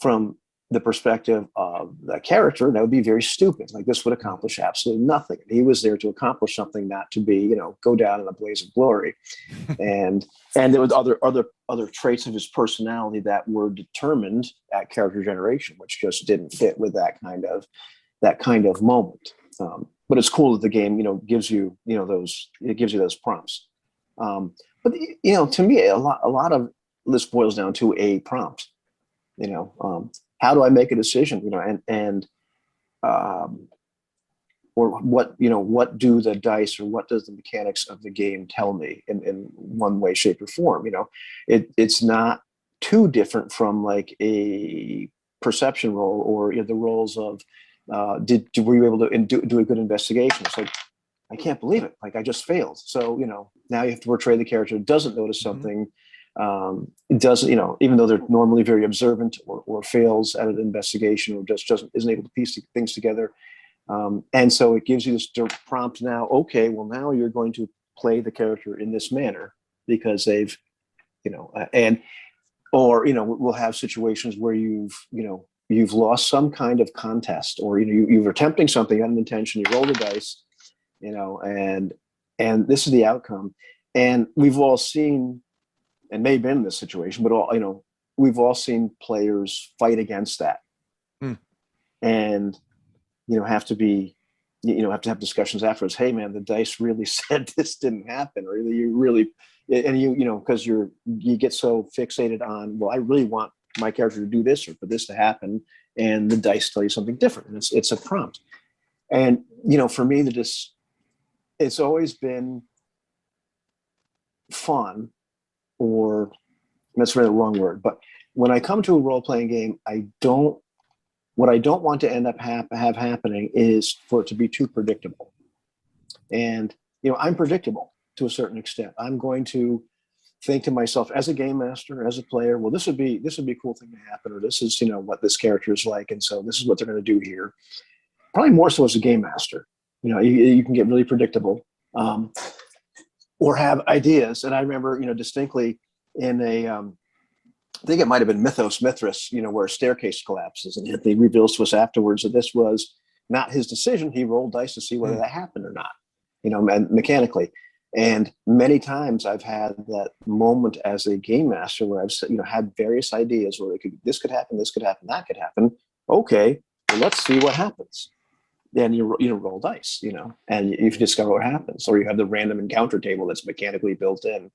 from the perspective of the character, that would be very stupid. Like, this would accomplish absolutely nothing. He was there to accomplish something, not to be, go down in a blaze of glory. And there was other traits of his personality that were determined at character generation, which just didn't fit with that kind of moment. But it's cool that the game, gives you, those prompts. But to me, a lot of this boils down to a prompt. How do I make a decision? Or what do the dice, or what does the mechanics of the game tell me in one way, shape, or form? It's not too different from like a perception roll, or the roles of were you able to do a good investigation? It's like, I can't believe it. Like, I just failed. So now you have to portray the character who doesn't notice something. It doesn't, even though they're normally very observant, or fails at an investigation, or just isn't able to piece things together. And so it gives you this prompt now. Okay, well, now you're going to play the character in this manner, because they've, we'll have situations where you've lost some kind of contest, or you're attempting something, you had an intention, you roll the dice, and this is the outcome. And we've all seen, and may have been in this situation, but we've all seen players fight against that. And have to have discussions afterwards. Hey man, the dice really said this didn't happen, or you really, and because you get so fixated on, well, I really want my character to do this, or for this to happen, and the dice tell you something different, and it's a prompt. And for me, it's always been fun, or that's really the wrong word, but when I come to a role-playing game, what I don't want to end up have happening is for it to be too predictable. And I'm predictable to a certain extent. I'm going to think to myself, as a game master, as a player, well, this would be a cool thing to happen, or this is what this character is like, and so this is what they're going to do here. Probably more so as a game master. You can get really predictable, or have ideas. And I remember distinctly in I think it might have been Mythos Mithras, where a staircase collapses, and he reveals to us afterwards that this was not his decision. He rolled dice to see whether that happened or not, mechanically. And many times I've had that moment as a game master where I've had various ideas where this could happen, that could happen. Okay, well, let's see what happens. Then you roll dice, and you discover what happens, or you have the random encounter table that's mechanically built in,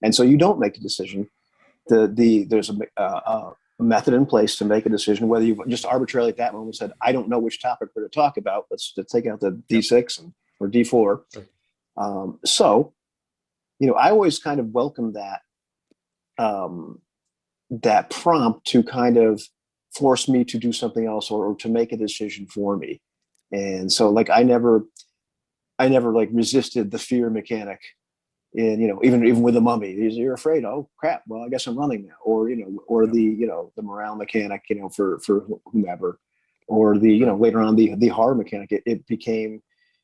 and so you don't make the decision. There's a method in place to make a decision, whether you just arbitrarily at that moment said, I don't know which topic we're to talk about. Let's take out the D6 or D4. So, I always kind of welcome that prompt to kind of force me to do something else, or to make a decision for me. And so, like, I never like resisted the fear mechanic. And even with the mummy, you're afraid. Oh crap! Well, I guess I'm running now. Or the morale mechanic, for whomever, or later on the horror mechanic. It became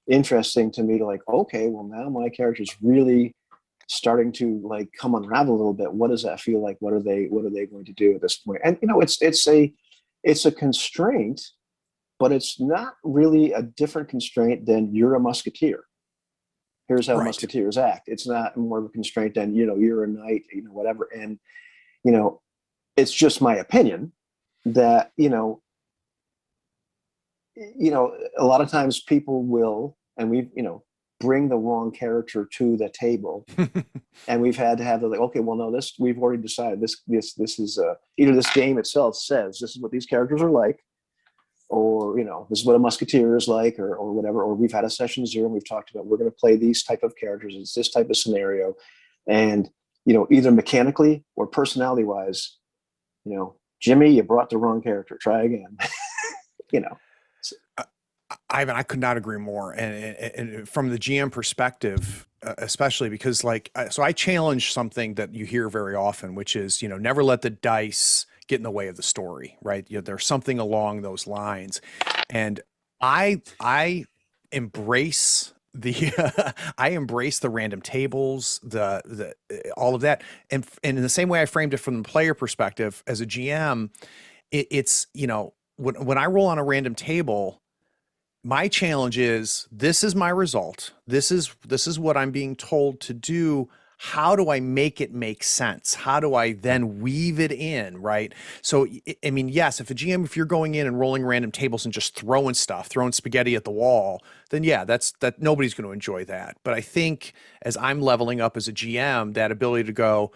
interesting to me to like, okay, well, now my character's really starting to like come unravel a little bit. What does that feel like? What are they going to do at this point? And it's a constraint, but it's not really a different constraint than you're a musketeer. Here's how musketeers act. It's not more of a constraint than, you're a knight, whatever. And, it's just my opinion that, a lot of times people will, and we've, bring the wrong character to the table. And we've had to have the, like, okay, well, no, this, we've already decided this is either this game itself says this is what these characters are like, or, this is what a musketeer is like, or whatever, or we've had a session 0 and we've talked about, we're going to play these type of characters. It's this type of scenario. And, either mechanically or personality wise, Jimmy, you brought the wrong character, try again. Ivan, I could not agree more. And from the GM perspective, especially because so I challenge something that you hear very often, which is, never let the dice get in the way of the story, right? There's something along those lines. And I embrace I embrace the random tables, the all of that. And in the same way I framed it from the player perspective as a GM, it's, when I roll on a random table, my challenge is, this is my result. This is what I'm being told to do. How do I make it make sense? How do I then weave it in, right? So, I mean, yes, if if you're going in and rolling random tables and just throwing spaghetti at the wall, then yeah, that nobody's going to enjoy that. But I think as I'm leveling up as a GM, that ability to go,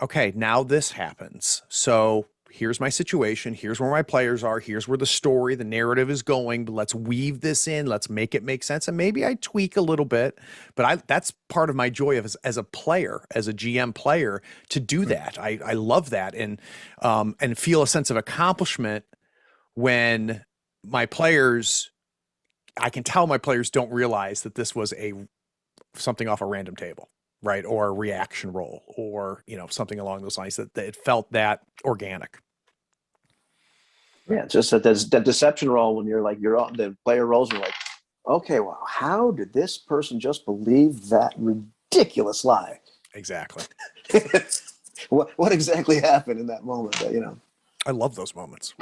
okay, now this happens. So here's my situation. Here's where my players are. Here's where the narrative is going. But let's weave this in. Let's make it make sense. And maybe I tweak a little bit, but that's part of my joy as a player, as a GM player, to do that. I love that, and feel a sense of accomplishment when I can tell my players don't realize that this was something off a random table, right? Or a reaction roll, or, something along those lines, that it felt that organic. Yeah, just that deception roll when the player rolls and you're like, okay, well, how did this person just believe that ridiculous lie? Exactly. What exactly happened in that moment? I love those moments.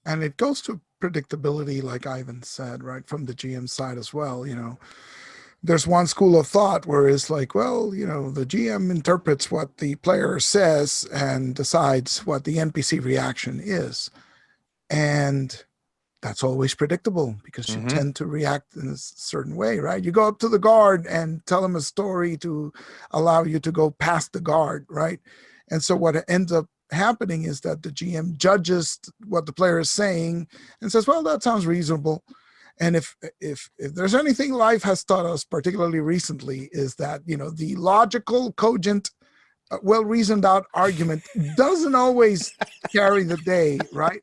And it goes to predictability, like Ivan said, right, from the GM side as well. There's one school of thought where it's like, well, the GM interprets what the player says and decides what the NPC reaction is. And that's always predictable because you tend to react in a certain way, right? You go up to the guard and tell them a story to allow you to go past the guard, right? And so what ends up happening is that the GM judges what the player is saying and says, well, that sounds reasonable. And if there's anything life has taught us, particularly recently, is that, the logical, cogent, well-reasoned out argument doesn't always carry the day, right?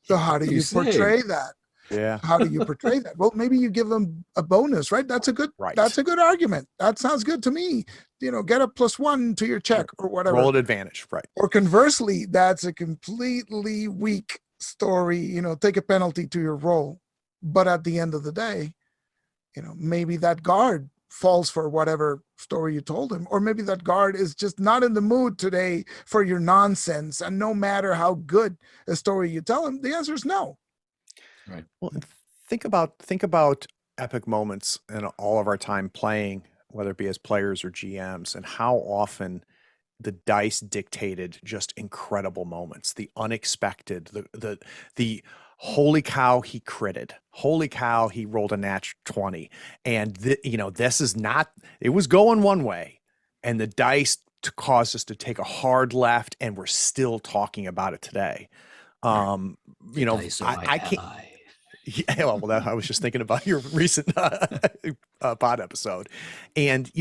So how do you portray that? Yeah. How do you portray that? Well, maybe you give them a bonus, right? That's a good argument. That sounds good to me. Get a +1 to your check or whatever. Roll at advantage, right? Or conversely, that's a completely weak story. Take a penalty to your roll. But at the end of the day, maybe that guard falls for whatever story you told him, or maybe that guard is just not in the mood today for your nonsense. And no matter how good a story you tell him, the answer is no. Right. Well, think about epic moments in all of our time playing, whether it be as players or GMs, and how often the dice dictated just incredible moments, the unexpected, the holy cow, he critted. Holy cow, he rolled a nat 20. And this is not, it was going one way, and the dice caused us to take a hard left, and we're still talking about it today. I can't. Yeah, well, I was just thinking about your recent pod episode, and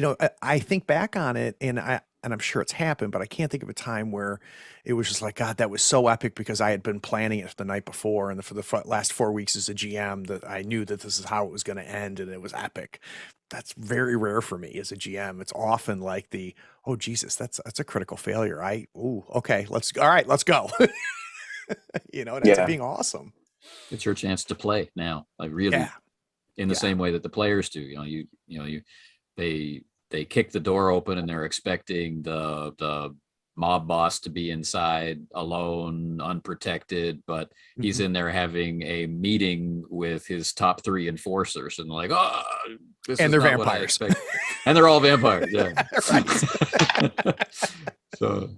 I think back on it, and I'm sure it's happened, but I can't think of a time where it was just like, God, that was so epic, because I had been planning it the night before, and for the last 4 weeks as a GM, that I knew that this is how it was going to end, and it was epic. That's very rare for me as a GM. It's often like oh Jesus, that's a critical failure. Okay, let's go. It ends up being awesome. It's your chance to play now, like really, in the same way that the players do. They kick the door open and they're expecting the mob boss to be inside alone, unprotected, but he's in there having a meeting with his top 3 enforcers, and like, this and is they're not what I vampires, expect. And they're all vampires. Yeah. So.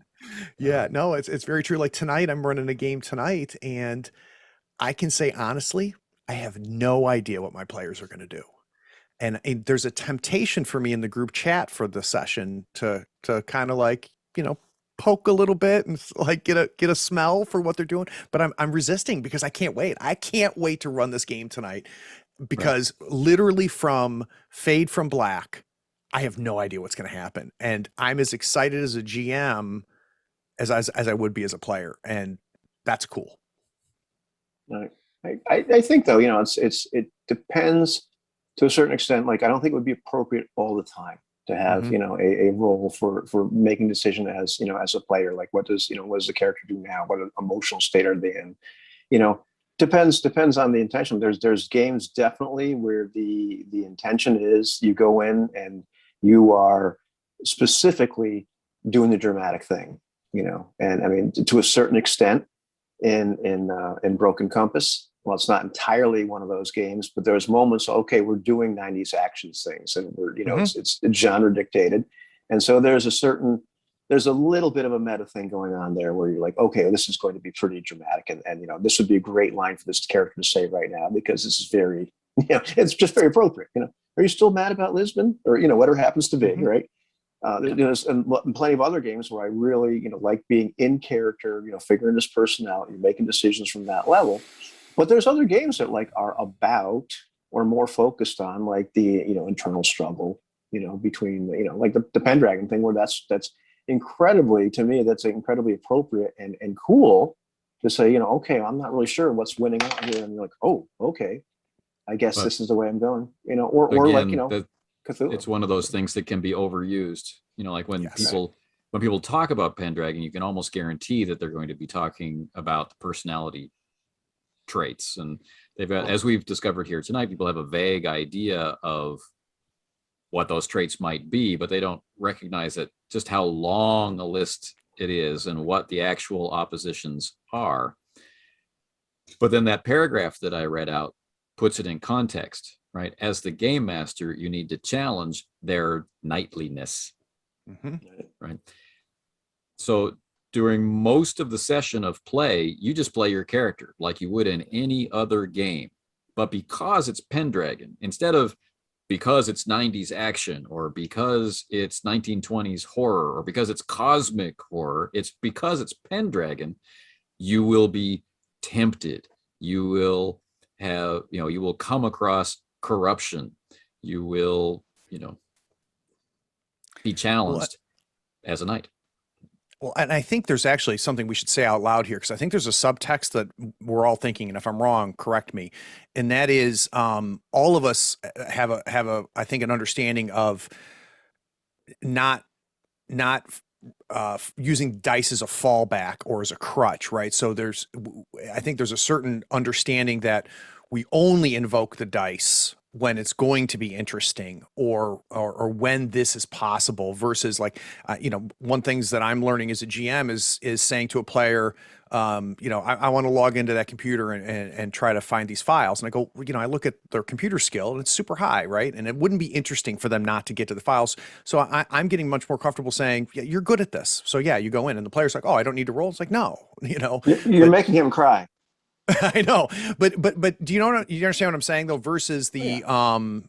Yeah, no, it's very true. Like tonight, I'm running a game tonight, and I can say honestly, I have no idea what my players are going to do. And there's a temptation for me in the group chat for the session to kind of like, poke a little bit and like get a smell for what they're doing. But I'm resisting because I can't wait. I can't wait to run this game tonight because literally from Fade from Black, I have no idea what's going to happen. And I'm as excited as a GM as I would be as a player. And that's cool. I think though, it depends to a certain extent. Like, I don't think it would be appropriate all the time to have, a role for making decision as, as a player. Like, what does the character do now? What emotional state are they in? Depends on the intention. There's games definitely where the intention is you go in and you are specifically doing the dramatic thing, and I mean, to a certain extent in Broken Compass. Well, it's not entirely one of those games, but there's moments, okay, we're doing 90s actions things and we're, it's genre dictated. And so there's a little bit of a meta thing going on there where you're like, okay, this is going to be pretty dramatic. And this would be a great line for this character to say right now, because this is very, it's just very appropriate. Are you still mad about Lisbon, or, whatever happens to be, right? There's plenty of other games where I really, like being in character, figuring this person out, you're making decisions from that level. But there's other games that like are about or more focused on like the, internal struggle, between, like the Pendragon thing, where that's incredibly, to me, that's incredibly appropriate and cool to say, okay, I'm not really sure what's winning out here. And you're like, oh, okay, I guess this is the way I'm going, or again, like, Cthulhu. It's one of those things that can be overused. Like when people talk about Pendragon, you can almost guarantee that they're going to be talking about the personality traits, and they've got, as we've discovered here tonight, people have a vague idea of what those traits might be, but they don't recognize that just how long a list it is and what the actual oppositions are. But then that paragraph that I read out puts it in context, right? As the game master, you need to challenge their knightliness, right? So during most of the session of play, you just play your character like you would in any other game. But because it's Pendragon, instead of because it's 90s action, or because it's 1920s horror, or because it's cosmic horror, it's because it's Pendragon, you will be tempted. You will have, you will come across corruption. You will, be challenged as a knight. Well, and I think there's actually something we should say out loud here, because I think there's a subtext that we're all thinking, and if I'm wrong, correct me. And that is, all of us have I think, an understanding of not using dice as a fallback or as a crutch, right? So I think there's a certain understanding that we only invoke the dice when it's going to be interesting, or when this is possible, versus like, one things that I'm learning as a GM is saying to a player, I want to log into that computer and try to find these files. And I go, I look at their computer skill and it's super high, right? And it wouldn't be interesting for them not to get to the files. So I'm getting much more comfortable saying, yeah, you're good at this. So yeah, you go in, and the player's like, oh, I don't need to roll. It's like, no, you're making him cry. I know, but do you understand what I'm saying though? Versus the, and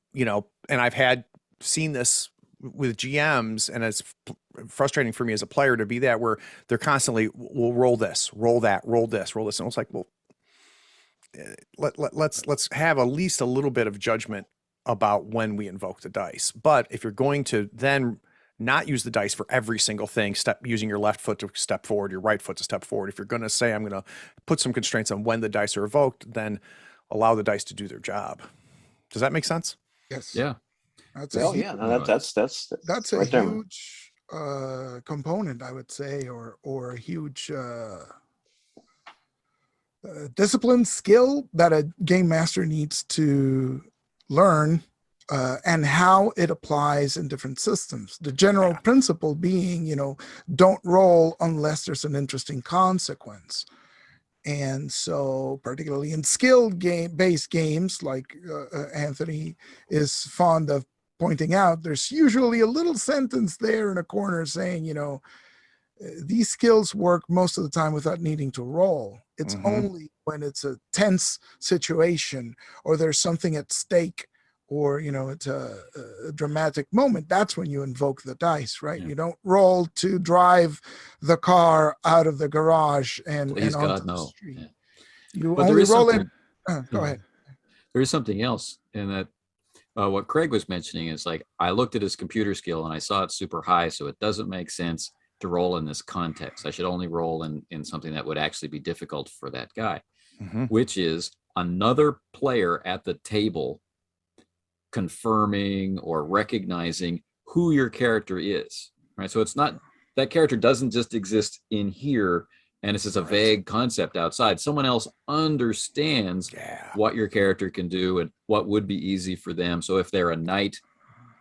I've seen this with GMs, and it's frustrating for me as a player to be that, where they're constantly, we'll roll this, roll that, roll this, roll this. And it's like, well, let's have at least a little bit of judgment about when we invoke the dice. But if you're going to then not use the dice for every single thing, using your left foot to step forward, your right foot to step forward. If you're going to say, I'm going to put some constraints on when the dice are evoked, then allow the dice to do their job. Does that make sense? Yes. Yeah. That's that's a right there, huge component, I would say, or a huge discipline skill that a game master needs to learn. And how it applies in different systems. The general principle being, don't roll unless there's an interesting consequence. And so, particularly in skilled based games, like Anthony is fond of pointing out, there's usually a little sentence there in a corner saying, these skills work most of the time without needing to roll. It's only when it's a tense situation or there's something at stake, or it's a dramatic moment, that's when you invoke the dice, right? Yeah. You don't roll to drive the car out of the garage and Please onto God, the no. street. Yeah. You But there only is roll it. something. Go ahead. There is something else in that. What Craig was mentioning is like, I looked at his computer skill and I saw it super high, so it doesn't make sense to roll in this context. I should only roll in something that would actually be difficult for that guy, which is another player at the table confirming or recognizing who your character is, right? So it's not, that character doesn't just exist in here and it's just a vague concept outside. Someone else understands what your character can do and what would be easy for them. So if they're a knight,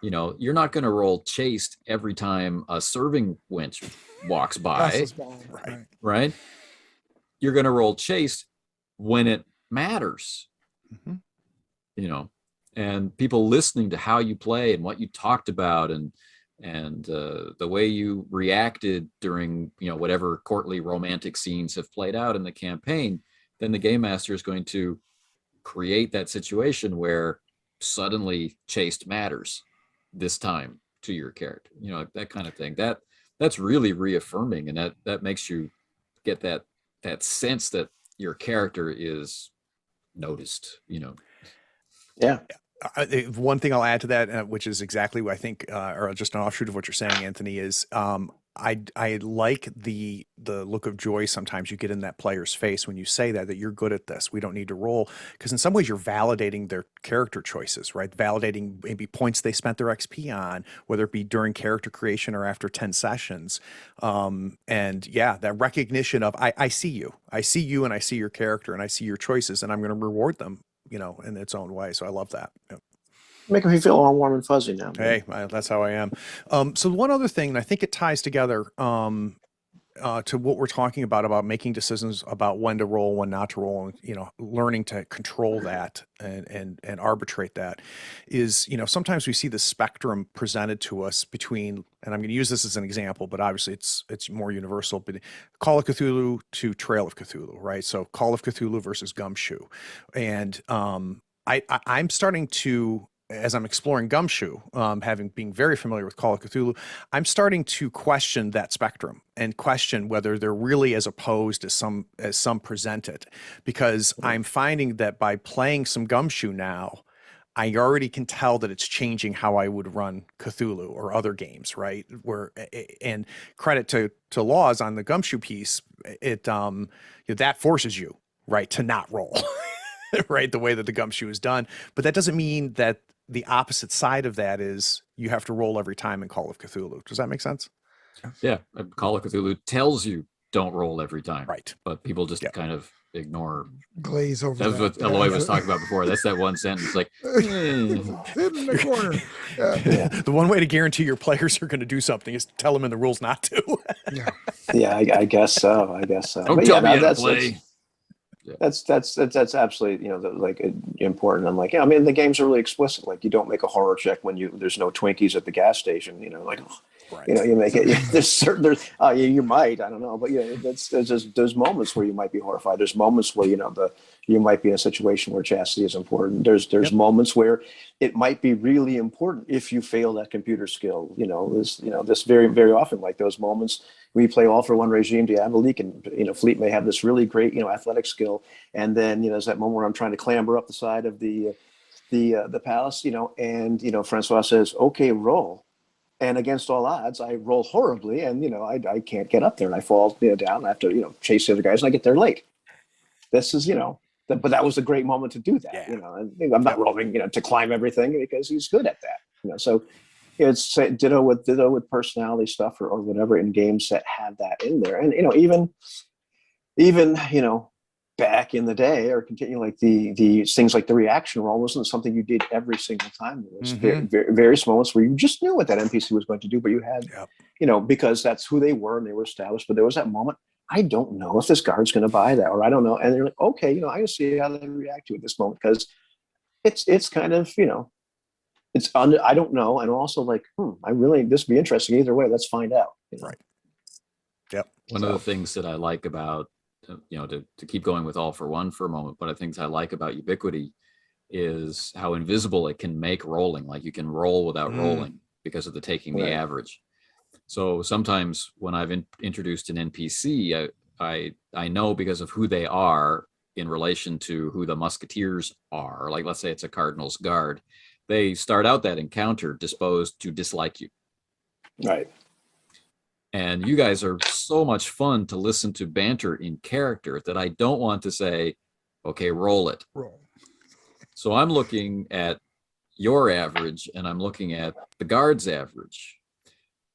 you're not going to roll chased every time a serving wench walks by, right? You're going to roll chased when it matters, and people listening to how you play and what you talked about and the way you reacted during whatever courtly romantic scenes have played out in the campaign, then the game master is going to create that situation where suddenly chaste matters this time to your character, that kind of thing. That's really reaffirming, and that makes you get that sense that your character is noticed. Yeah. One thing I'll add to that, which is exactly what I think, or just an offshoot of what you're saying, Anthony, is I like the look of joy sometimes you get in that player's face when you say that you're good at this. We don't need to roll, because in some ways you're validating their character choices, right? Validating maybe points they spent their XP on, whether it be during character creation or after 10 sessions. And yeah, that recognition of I see you, and I see your character, and I see your choices, and I'm going to reward them, in its own way. So I love that. Yep. Making me feel all warm and fuzzy now. Hey, that's how I am. So one other thing, and I think it ties together to what we're talking about making decisions about when to roll, when not to roll, and learning to control that and arbitrate that is, sometimes we see the spectrum presented to us between, and I'm going to use this as an example, but obviously it's more universal, but Call of Cthulhu to Trail of Cthulhu, right? So Call of Cthulhu versus Gumshoe, and I'm starting to, as I'm exploring Gumshoe, being very familiar with Call of Cthulhu, I'm starting to question that spectrum and question whether they're really as opposed as some present it, because I'm finding that by playing some Gumshoe now, I already can tell that it's changing how I would run Cthulhu or other games, right? And credit to Laws on the Gumshoe piece, that forces you, right, to not roll. Right, the way that the Gumshoe is done, but that doesn't mean that the opposite side of that is you have to roll every time in Call of Cthulhu. Does that make sense? Yeah, Call of Cthulhu tells you don't roll every time, right? But people just kind of ignore, glaze over. That's what Eloy was talking about before. That's that one sentence, like sit in the corner. The one way to guarantee your players are going to do something is to tell them in the rules not to. Yeah, I guess so. Don't but tell me yeah, how to play. That's absolutely like important. I'm like, I mean, the games are really explicit. Like, you don't make a horror check when there's no Twinkies at the gas station. Like, you make it. You might, I don't know, but there's moments where you might be horrified. There's moments where you might be in a situation where chastity is important. There's moments where it might be really important if you fail that computer skill. This very, very often, like those moments. We play all for one regime, Diabolique, and Fleet may have this really great athletic skill, and then there's that moment where I'm trying to clamber up the side of the palace, and Francois says, "Okay, roll," and against all odds, I roll horribly, and I can't get up there, and I fall down. I have to chase the other guys, and I get there late. This is but that was a great moment to do that. And I'm not rolling to climb everything because he's good at that. So. It's ditto with personality stuff or whatever in games that have that in there, and even back in the day, or continue, like the things like the reaction roll wasn't something you did every single time. There was various moments where you just knew what that NPC was going to do, but you had because that's who they were and they were established. But there was that moment, I don't know if this guard's going to buy that, or I don't know, and they're like, okay, I can see how they react to it at this moment, because it's kind of I don't know, and also like, this would be interesting either way. Let's find out. Right. Yep. One of the things that I like about to keep going with All for One for a moment, one of the things I like about Ubiquity is how invisible it can make rolling. Like you can roll without rolling because of the taking the average. So sometimes when I've introduced an NPC, I know because of who they are in relation to who the musketeers are. Like let's say it's a Cardinal's Guard. They start out that encounter disposed to dislike you. Right. And you guys are so much fun to listen to banter in character that I don't want to say, okay, roll it. Roll. So I'm looking at your average and I'm looking at the guard's average.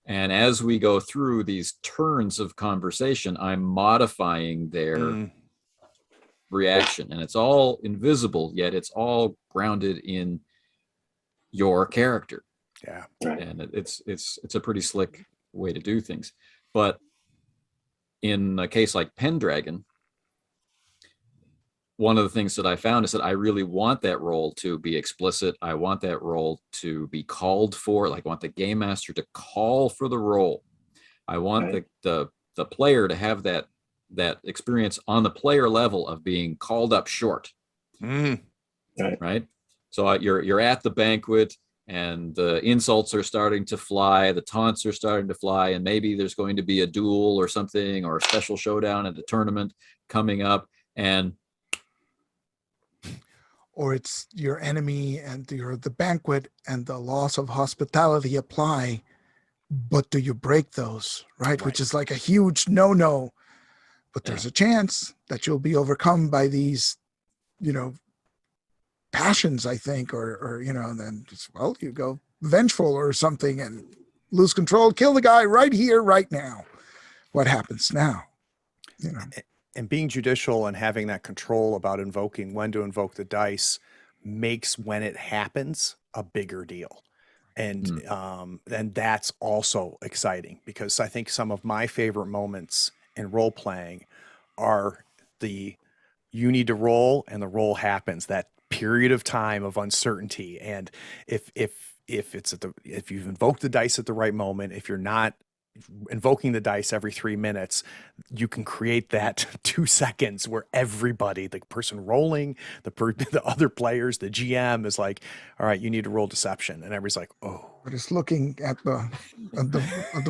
And as we go through these turns of conversation, I'm modifying their reaction. And it's all invisible, yet it's all grounded in your character. Yeah. And it's a pretty slick way to do things. But in a case like Pendragon, one of the things that I found is that I really want that role to be explicit. I want that role to be called for. Like I want the game master to call for the role. I want the player to have that experience on the player level of being called up short. Right. So you're at the banquet and the insults are starting to fly, the taunts are starting to fly, and maybe there's going to be a duel or something or a special showdown at the tournament coming up, or it's your enemy and you're at the banquet and the laws of hospitality apply, but do you break those, right? Which is like a huge no, but there's a chance that you'll be overcome by these, passions, I think, or and then you go vengeful or something and lose control, kill the guy right here, right now. What happens now? And being judicial and having that control about invoking when to invoke the dice makes when it happens a bigger deal. And that's also exciting because I think some of my favorite moments in role playing are you need to roll and the roll happens, that period of time of uncertainty. And if you've invoked the dice at the right moment, if you're not invoking the dice every 3 minutes, you can create that 2 seconds where everybody, the person rolling, the other players, the GM is like, all right, you need to roll deception. And everybody's like, oh. We're just looking at the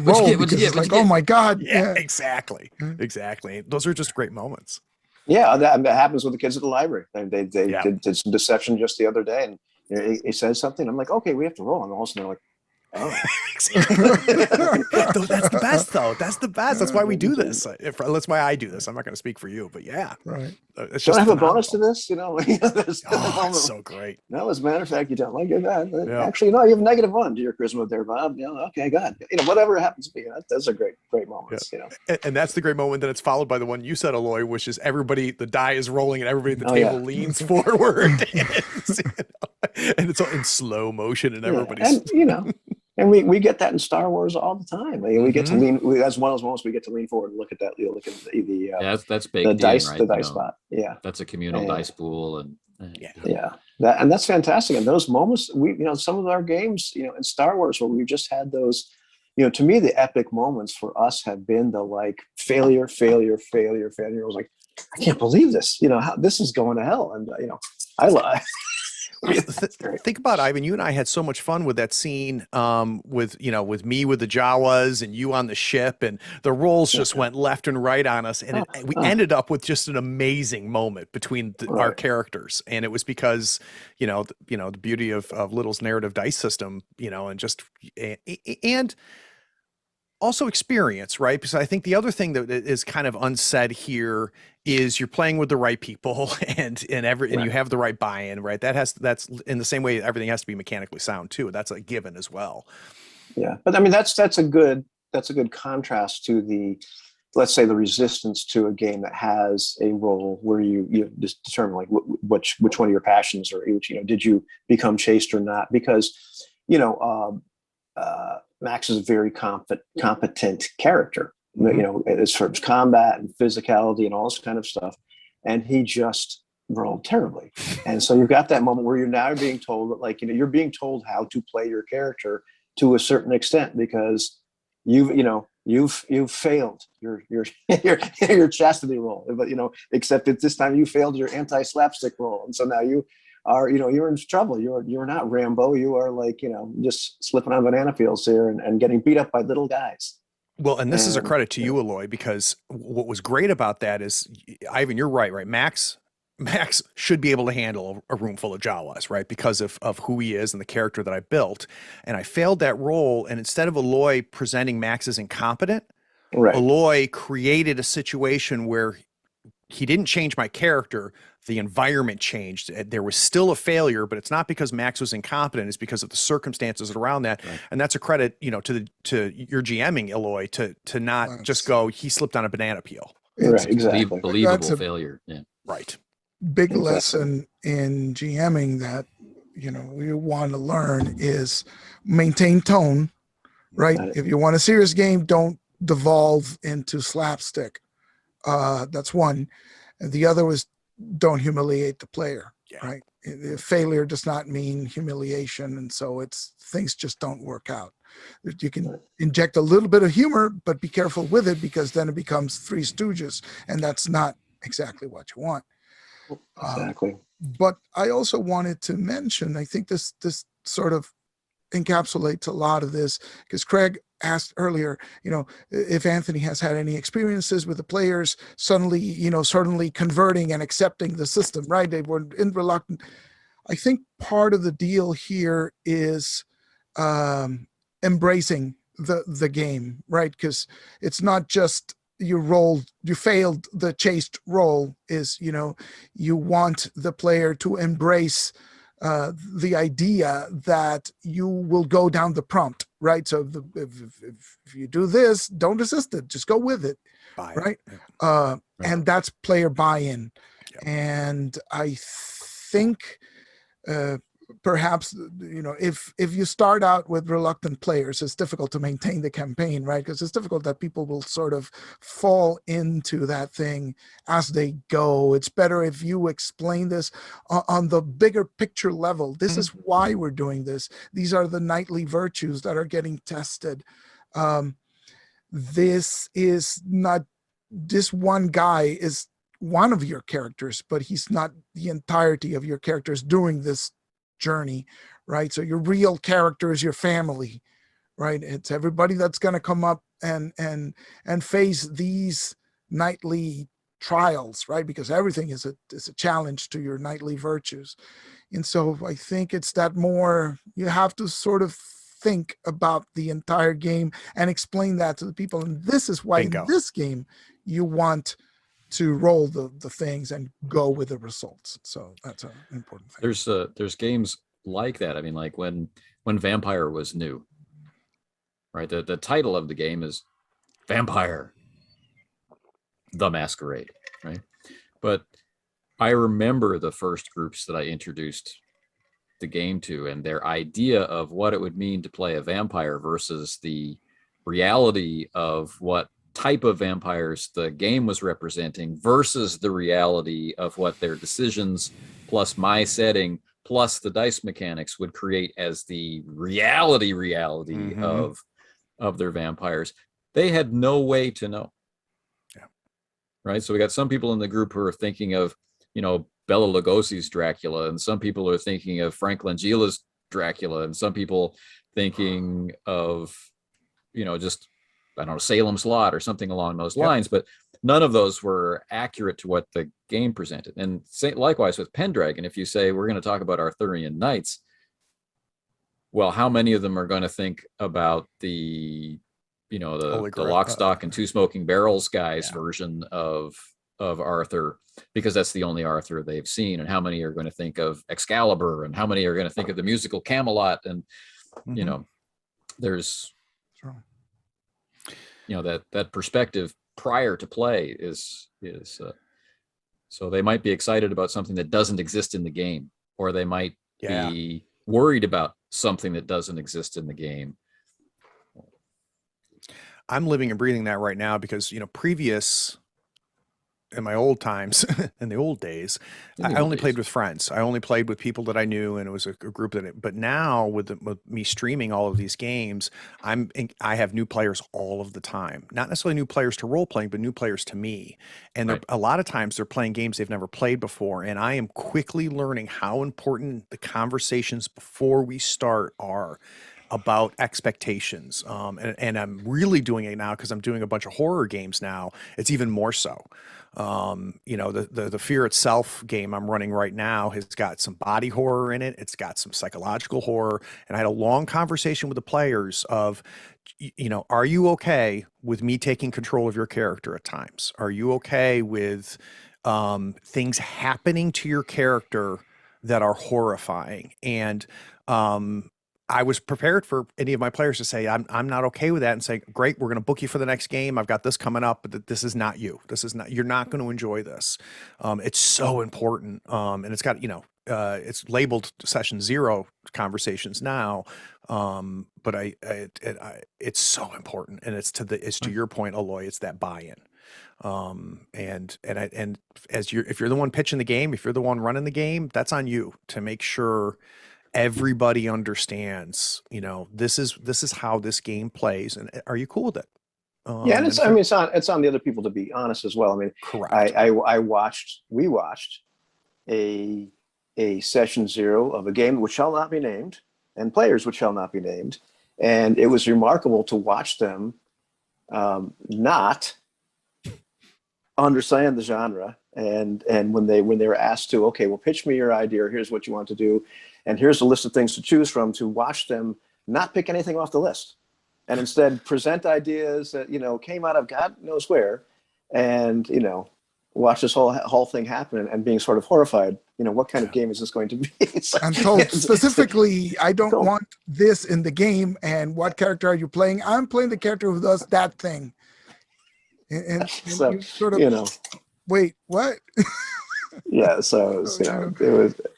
roll because it's like, oh my God. Yeah, exactly. Exactly. Those are just great moments. Yeah, that happens with the kids at the library. They did some deception just the other day, and he said something. I'm like, okay, we have to roll. And all of a sudden they're like, oh. That's the best, though. That's the best. That's why we do this. That's why I do this. I'm not going to speak for you, but yeah. Right. It's don't I have phenomenal. A bonus to this? It's so great. No, as a matter of fact, you don't like it. Actually, no, you have -1 to your charisma there, Bob. Okay, God. Whatever happens to be. Those are great moments. And that's the great moment that it's followed by the one you said, Aloy, which is everybody, the die is rolling and everybody at the table leans forward. And it's all in slow motion and everybody's. And we get that in Star Wars all the time. We get to lean. That's one of those moments we get to lean forward and look at that. Look at that's baked the dice, in, right? The dice spot. Yeah, that's a communal dice pool, and that's fantastic. And those moments, some of our games, in Star Wars, where we've just had those. To me, the epic moments for us have been the failure. I was like, I can't believe this. How this is going to hell, and I lie. Think about Ivan. You and I had so much fun with that scene, with me with the Jawas and you on the ship, and the rolls just went left and right on us, and we ended up with just an amazing moment between our characters, and it was because the beauty of Little's narrative dice system, and also experience, right? Because I think the other thing that is kind of unsaid here is you're playing with the right people and you have the right buy-in, right? That's in the same way everything has to be mechanically sound too. That's a given as well. Yeah, but I mean that's a good contrast to let's say the resistance to a game that has a role where you just determine which one of your passions or did you become chaste or not, because Max is a very competent character, as far as combat and physicality and all this kind of stuff. And he just rolled terribly. And so you've got that moment where you're now being told that you're being told how to play your character to a certain extent because you've you've failed your chastity roll, but except that this time you failed your anti-slapstick roll, and so now you are you're in trouble. You're not Rambo. You are like just slipping on banana peels here and getting beat up by little guys. Well, and this is a credit to you, Eloy, because what was great about that is, Ivan, you're right? Max should be able to handle a room full of Jawas, right? Because of who he is and the character that I built. And I failed that role. And instead of Eloy presenting Max as incompetent, Right. Eloy created a situation where he didn't change my character. The environment changed. There was still a failure, but it's not because Max was incompetent. It's because of the circumstances around that. Right. And that's a credit, to your GMing, Eloy, to not just go, he slipped on a banana peel. Right. Exactly. Believable failure. Yeah. Right. Big lesson in GMing that, we want to learn is maintain tone, right? If you want a serious game, don't devolve into slapstick. That's one. And the other was don't humiliate the player, right? Failure does not mean humiliation. And so things just don't work out. You can inject a little bit of humor, but be careful with it, because then it becomes Three Stooges, and that's not exactly what you want. Exactly. But I also wanted to mention, I think this sort of encapsulates a lot of this, because Craig asked earlier, if Anthony has had any experiences with the players suddenly converting and accepting the system, right? They were reluctant. I think part of the deal here is embracing the game, right? Because it's not just you failed the chased roll, is, you want the player to embrace the idea that you will go down the prompt, right? So if you do this, don't resist it, just go with it, right? And that's player buy-in. And I think perhaps, if you start out with reluctant players, it's difficult to maintain the campaign, right? Because it's difficult that people will sort of fall into that thing as they go. It's better if you explain this on the bigger picture level. This is why we're doing this. These are the knightly virtues that are getting tested. This one guy is one of your characters, but he's not the entirety of your characters during this journey, right? So your real character is your family, right? It's everybody that's going to come up and face these nightly trials, right? Because everything is a challenge to your knightly virtues. And so I think it's that more, you have to sort of think about the entire game and explain that to the people. And this is why in this game you want to roll the things and go with the results. So that's an important thing. There's games like that. I mean, like when Vampire was new, right? The title of the game is Vampire: The Masquerade, right? But I remember the first groups that I introduced the game to, and their idea of what it would mean to play a vampire versus the reality of what type of vampires the game was representing versus the reality of what their decisions plus my setting plus the dice mechanics would create as the reality of their vampires. They had no way to know. Yeah. Right. So we got some people in the group who are thinking of, Bela Lugosi's Dracula, and some people are thinking of Frank Langella's Dracula, and some people thinking of, just, I don't know, Salem's Lot or something along those lines, but none of those were accurate to what the game presented. And likewise with Pendragon, if you say we're going to talk about Arthurian knights, well, how many of them are going to think about the lock, stock, and two smoking barrels guys version of Arthur, because that's the only Arthur they've seen? And how many are going to think of Excalibur, and how many are going to think of the musical Camelot? And there's that perspective prior to play is so they might be excited about something that doesn't exist in the game, or they might be worried about something that doesn't exist in the game. I'm living and breathing that right now, because previous in my old times, in the old days, I only played with friends. I only played with people that I knew, and it was a group but now with me streaming all of these games, I have new players all of the time. Not necessarily new players to role playing, but new players to me. And a lot of times they're playing games they've never played before. And I am quickly learning how important the conversations before we start are about expectations. And I'm really doing it now because I'm doing a bunch of horror games now. It's even more so. The Fear Itself game I'm running right now has got some body horror in it. It's got some psychological horror. And I had a long conversation with the players of, are you okay with me taking control of your character at times? Are you okay with things happening to your character that are horrifying? And I was prepared for any of my players to say, I'm not okay with that, and say, great, we're going to book you for the next game. I've got this coming up, but this is not you. You're not going to enjoy this. It's so important. And it's got, it's labeled session 0 conversations now. But it's so important. And it's to your point, Aloy, it's that buy-in. And if you're the one pitching the game, if you're the one running the game, that's on you to make sure everybody understands, this is how this game plays. And are you cool with it? Yeah, and it's on the other people to be honest as well. I mean, correct. We watched a session 0 of a game which shall not be named and players which shall not be named, and it was remarkable to watch them not understand the genre, and when they were asked to, okay, well, pitch me your idea, or here's what you want to do, and here's a list of things to choose from, to watch them not pick anything off the list and instead present ideas that came out of God knows where, and watch this whole thing happen and being sort of horrified. What kind of game is this going to be? And told specifically, I don't want this in the game. And what character are you playing? I'm playing the character who does that thing. And so, you sort of wait, what? Yeah, so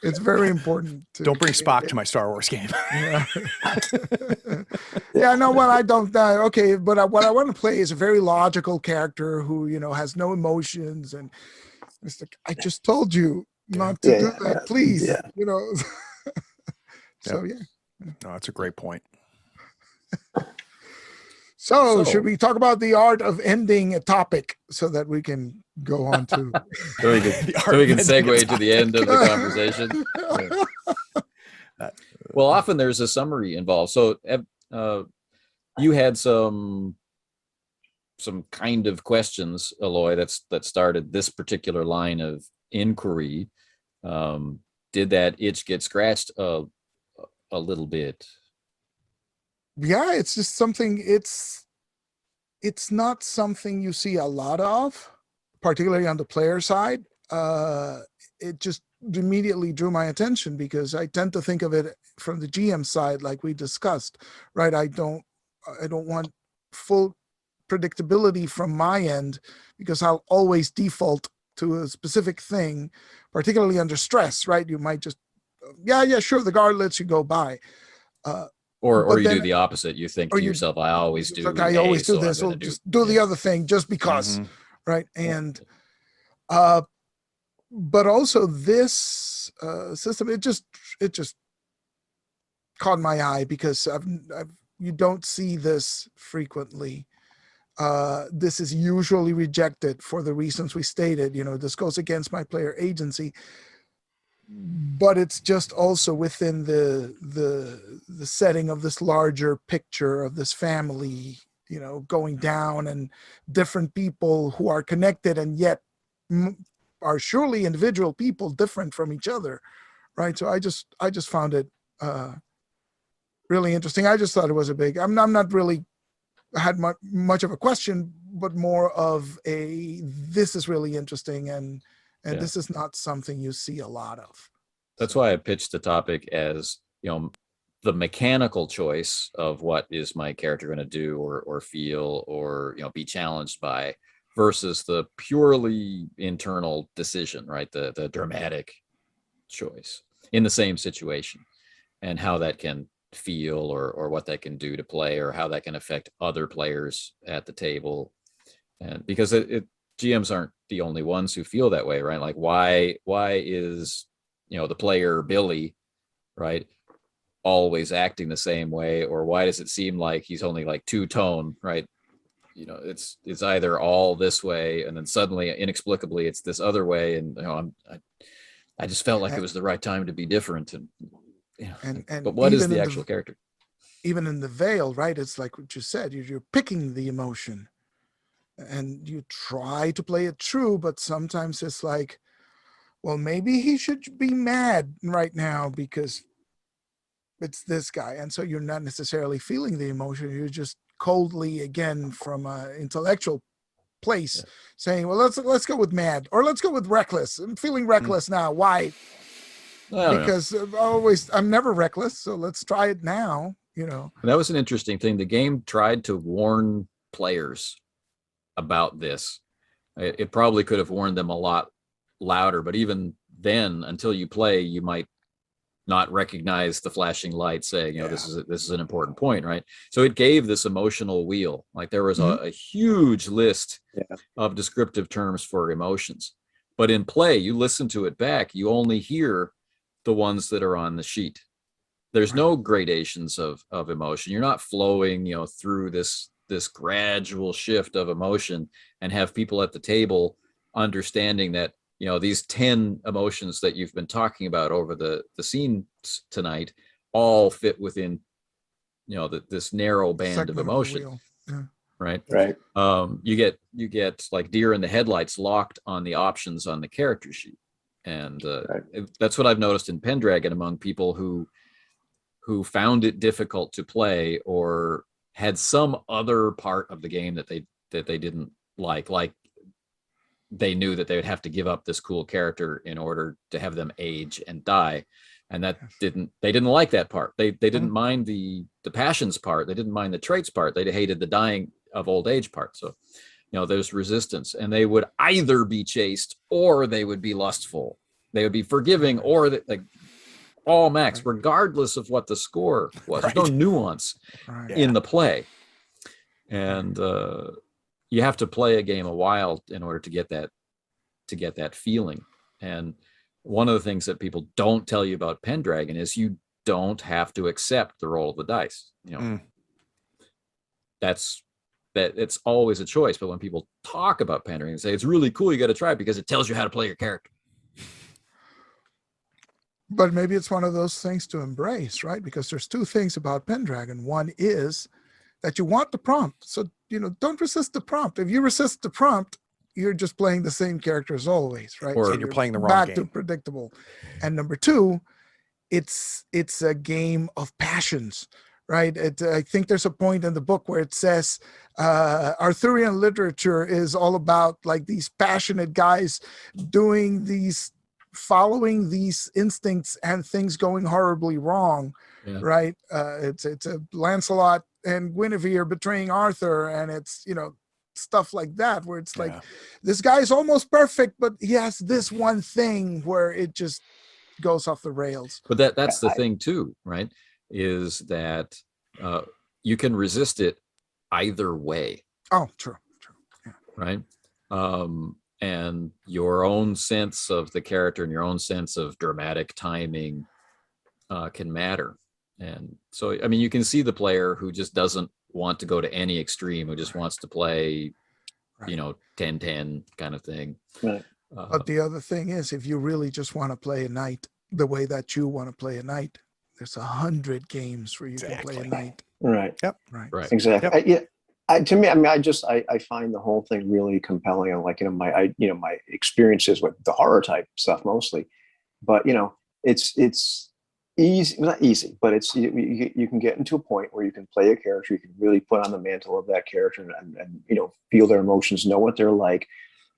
it's very important. Don't bring Spock to my Star Wars game. Yeah. Yeah, no, well, I don't. Okay, but what I want to play is a very logical character who has no emotions, and it's like, I just told you not to do that, please. Yeah. So yeah. No, that's a great point. So should we talk about the art of ending a topic so that we can go on to so we can segue to the end of the conversation? Well, often there's a summary involved. So you had some kind of questions, Aloy, that started this particular line of inquiry. Did that itch get scratched a little bit? Yeah, it's just something, it's not something you see a lot of, particularly on the player side. It just immediately drew my attention because I tend to think of it from the GM side, like we discussed, right? I don't want full predictability from my end because I'll always default to a specific thing, particularly under stress, right? You might just, yeah, sure, the guard lets you go by. Or you do the opposite. You think to yourself, I always do. Like, I always do this. So just do the other thing just because, right? And but also this system, it just caught my eye because you don't see this frequently. This is usually rejected for the reasons we stated. This goes against my player agency. But it's just also within the setting of this larger picture of this family, going down, and different people who are connected and yet are surely individual people different from each other, right? So I just found it really interesting. I just thought it was I'm not really had much of a question, but more of this is really interesting, and this is not something you see a lot of. That's why I pitched the topic as, the mechanical choice of what is my character going to do or feel or, be challenged by, versus the purely internal decision, right? The dramatic choice in the same situation, and how that can feel or what that can do to play, or how that can affect other players at the table. And because GMs aren't the only ones who feel that way, right? Like why is, the player Billy, right, always acting the same way, or why does it seem like he's only like two-tone, right? It's either all this way and then suddenly inexplicably it's this other way, and I just felt like it was the right time to be different, and but what is the actual character? Even in the veil, right? It's like what you said, you're picking the emotion and you try to play it true, but sometimes it's like, well, maybe he should be mad right now because it's this guy. And so you're not necessarily feeling the emotion. You're just coldly, again, from an intellectual place, saying, well, let's go with mad, or let's go with reckless. I'm feeling reckless now. Why? Because I'm never reckless. So let's try it now. That was an interesting thing. The game tried to warn players about this. It probably could have warned them a lot louder, but even then, until you play, you might not recognize the flashing light saying, this is an important point, right? So it gave this emotional wheel. Like there was a huge list of descriptive terms for emotions. But in play, you listen to it back, you only hear the ones that are on the sheet. There's no gradations of emotion. You're not flowing, through this gradual shift of emotion and have people at the table understanding that, these 10 emotions that you've been talking about over the scene tonight all fit within, this narrow band of emotion. Right. You get like deer in the headlights locked on the options on the character sheet. And that's what I've noticed in Pendragon among people who found it difficult to play or had some other part of the game that they didn't like they knew that they would have to give up this cool character in order to have them age and die. And they didn't like that part. They didn't mind the passions part. They didn't mind the traits part. They hated the dying of old age part. So, there's resistance, and they would either be chaste or they would be lustful. They would be forgiving or all max, regardless of what the score was. There's no nuance in the play. And you have to play a game a while in order to get that feeling. And one of the things that people don't tell you about Pendragon is you don't have to accept the roll of the dice. It's always a choice. But when people talk about Pendragon, they say it's really cool, you got to try it because it tells you how to play your character. But maybe it's one of those things to embrace, right? Because there's two things about Pendragon. One is that you want the prompt. So, don't resist the prompt. If you resist the prompt, you're just playing the same character as always, right? Or you're playing the wrong game. Back to predictable. And number two, it's a game of passions, right? I think there's a point in the book where it says Arthurian literature is all about like these passionate guys following these instincts and things going horribly wrong, right? It's a Lancelot and Guinevere betraying Arthur, and it's stuff like that where it's like this guy's almost perfect, but he has this one thing where it just goes off the rails. But that's the thing too, right? Is that you can resist it either way. Oh, true. Yeah. Right. And your own sense of the character and your own sense of dramatic timing can matter. And so, you can see the player who just doesn't want to go to any extreme, who just wants to play, 10-10 kind of thing. Right. But the other thing is, if you really just want to play a knight the way that you want to play a knight, there's 100 games where you can play a knight. Right. Yep. Right. Exactly. Yep. To me, I find the whole thing really compelling. And like, my experiences with the horror type stuff mostly, but it's easy, not easy, but it's you can get into a point where you can play a character, you can really put on the mantle of that character and feel their emotions, know what they're like.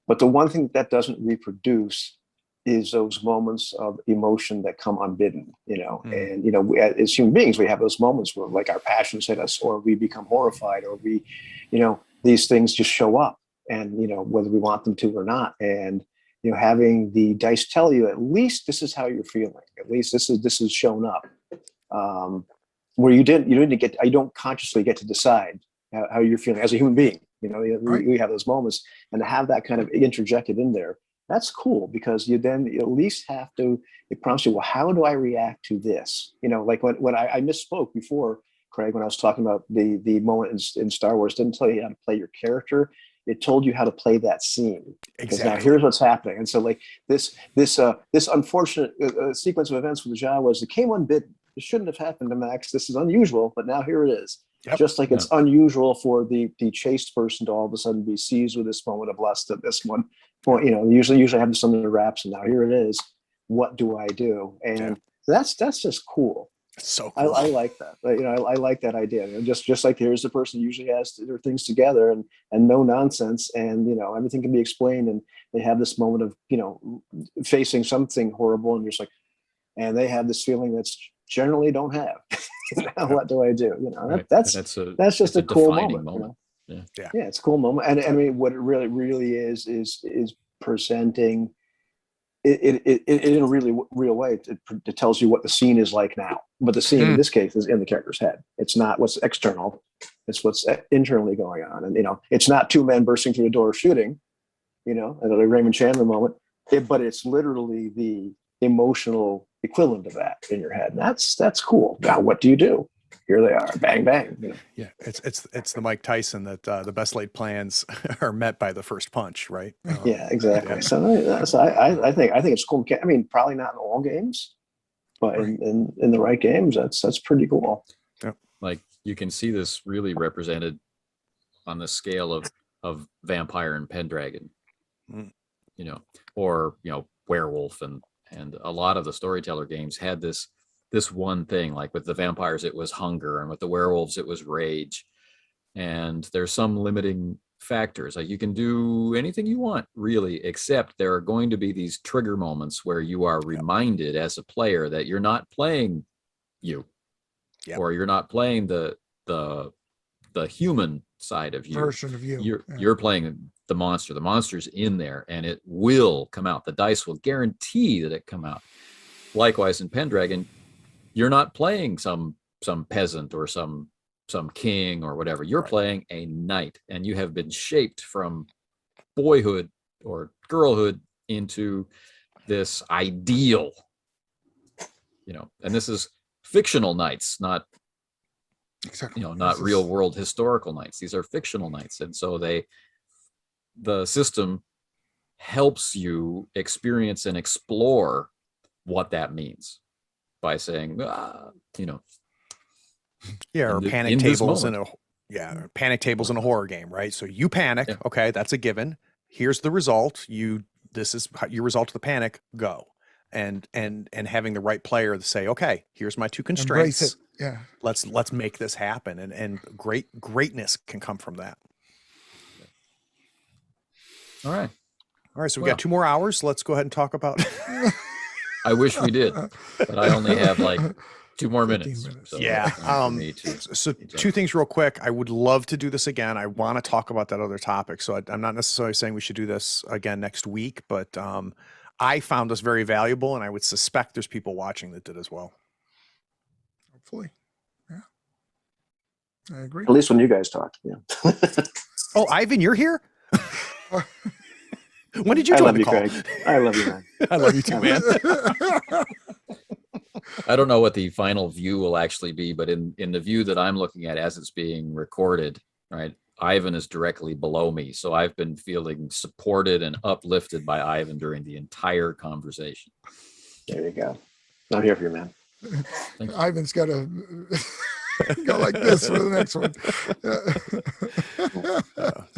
But the one thing that doesn't reproduce is those moments of emotion that come unbidden, and as human beings, we have those moments where like our passions hit us, or we become horrified, or we, these things just show up, and whether we want them to or not, and having the dice tell you at least this is how you're feeling, at least this is shown up, where you don't consciously get to decide how you're feeling as a human being. You know, we, Right. we have those moments, and to have that kind of interjected in there, that's cool, because you then at least have to, it prompts you, well, how do I react to this? You know, like when I misspoke before, Craig, when I was talking about the moment in Star Wars, didn't tell you how to play your character. It told you how to play that scene. Because now here's what's happening. And so like this unfortunate sequence of events with the Jawas, it came unbidden. It shouldn't have happened to Max. This is unusual, but now here it is. Yep. Just like it's unusual for the chaste person to all of a sudden be seized with this moment of lust at this one point. You know, usually have this under wraps, and now here it is. What do I do? And that's just cool. It's so cool. I like that. You know, I like that idea. You know, just like here's the person who usually has their things together and no nonsense, and you know, everything can be explained, and they have this moment of, you know, facing something horrible, and just like, and they have this feeling that's generally don't have. Now, what do I do? You know, Right. that's just a cool defining moment. You know? Yeah. Yeah, it's a cool moment. And I mean, what it really is presenting it in a really real way. It tells you what the scene is like now, but the scene in this case is in the character's head. It's not what's external; it's what's internally going on. And you know, it's not two men bursting through a door shooting. You know, another Raymond Chandler moment, but it's literally the emotional equivalent of that in your head. And that's cool. Now, what do you do? Here they are, bang bang. You know? Yeah, it's the Mike Tyson that the best laid plans are met by the first punch, right? Yeah, exactly. Yeah. So I think it's cool. I mean, probably not in all games, but in the right games, that's pretty cool. Like you can see this really represented on the scale of vampire and Pendragon, you know, or you know, werewolf, and a lot of the storyteller games had this one thing. Like with the vampires, it was hunger, and with the werewolves, it was rage. And there's some limiting factors. Like you can do anything you want, really, except there are going to be these trigger moments where you are reminded as a player that you're not playing you, or you're not playing the human side of you. Version of you. You're playing the monster. The monster's in there, and it will come out. The dice will guarantee that it come out. Likewise, in Pendragon, you're not playing some peasant or some king or whatever. You're playing a knight, and you have been shaped from boyhood or girlhood into this ideal, you know, and this is fictional knights, not Exactly. you know, not real world historical knights. These are fictional knights. And so the system helps you experience and explore what that means by saying, you know, or panic tables in a horror game, right? So you panic, okay, that's a given. Here's the result. This is your result of the panic. Go. And having the right player to say, okay, here's my two constraints. Embrace it. Yeah. Let's make this happen. And greatness can come from that. All right. So we got 2 more hours. Let's go ahead and talk about. I wish we did, but I only have like 2 more minutes. So yeah. So 2 things real quick. I would love to do this again. I want to talk about that other topic. So I'm not necessarily saying we should do this again next week, but I found this very valuable, and I would suspect there's people watching that did as well. Hopefully. Yeah. I agree. At least when you guys talk. Yeah. Oh, Ivan, you're here? When did you join the call? Craig. I love you, man. I love you too, man. I don't know what the final view will actually be, but in the view that I'm looking at as it's being recorded, right, Ivan is directly below me. So I've been feeling supported and uplifted by Ivan during the entire conversation. There you go. I'm here for you, man. Ivan's got to go like this for the next one.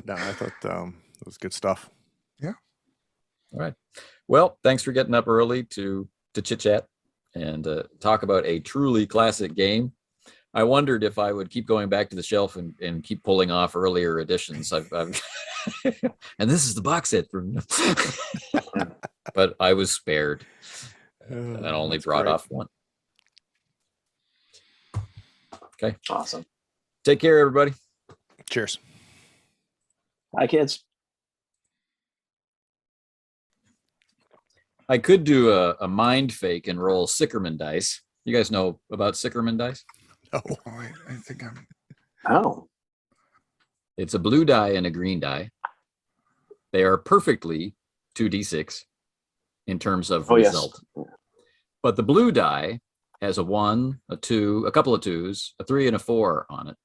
No, I thought it was good stuff. Yeah. All right. Well, thanks for getting up early to chit chat and talk about a truly classic game. I wondered if I would keep going back to the shelf and keep pulling off earlier editions. I've and this is the box set from, but I was spared and only brought off one. Okay. Awesome. Take care, everybody. Cheers. Hi, kids. I could do a mind fake and roll Sickerman dice. You guys know about Sickerman dice? Oh, I think I'm. Oh. It's a blue die and a green die. They are perfectly 2d6 in terms of result. Yes. But the blue die has a 1, a 2, a couple of 2s, a 3, and a 4 on it.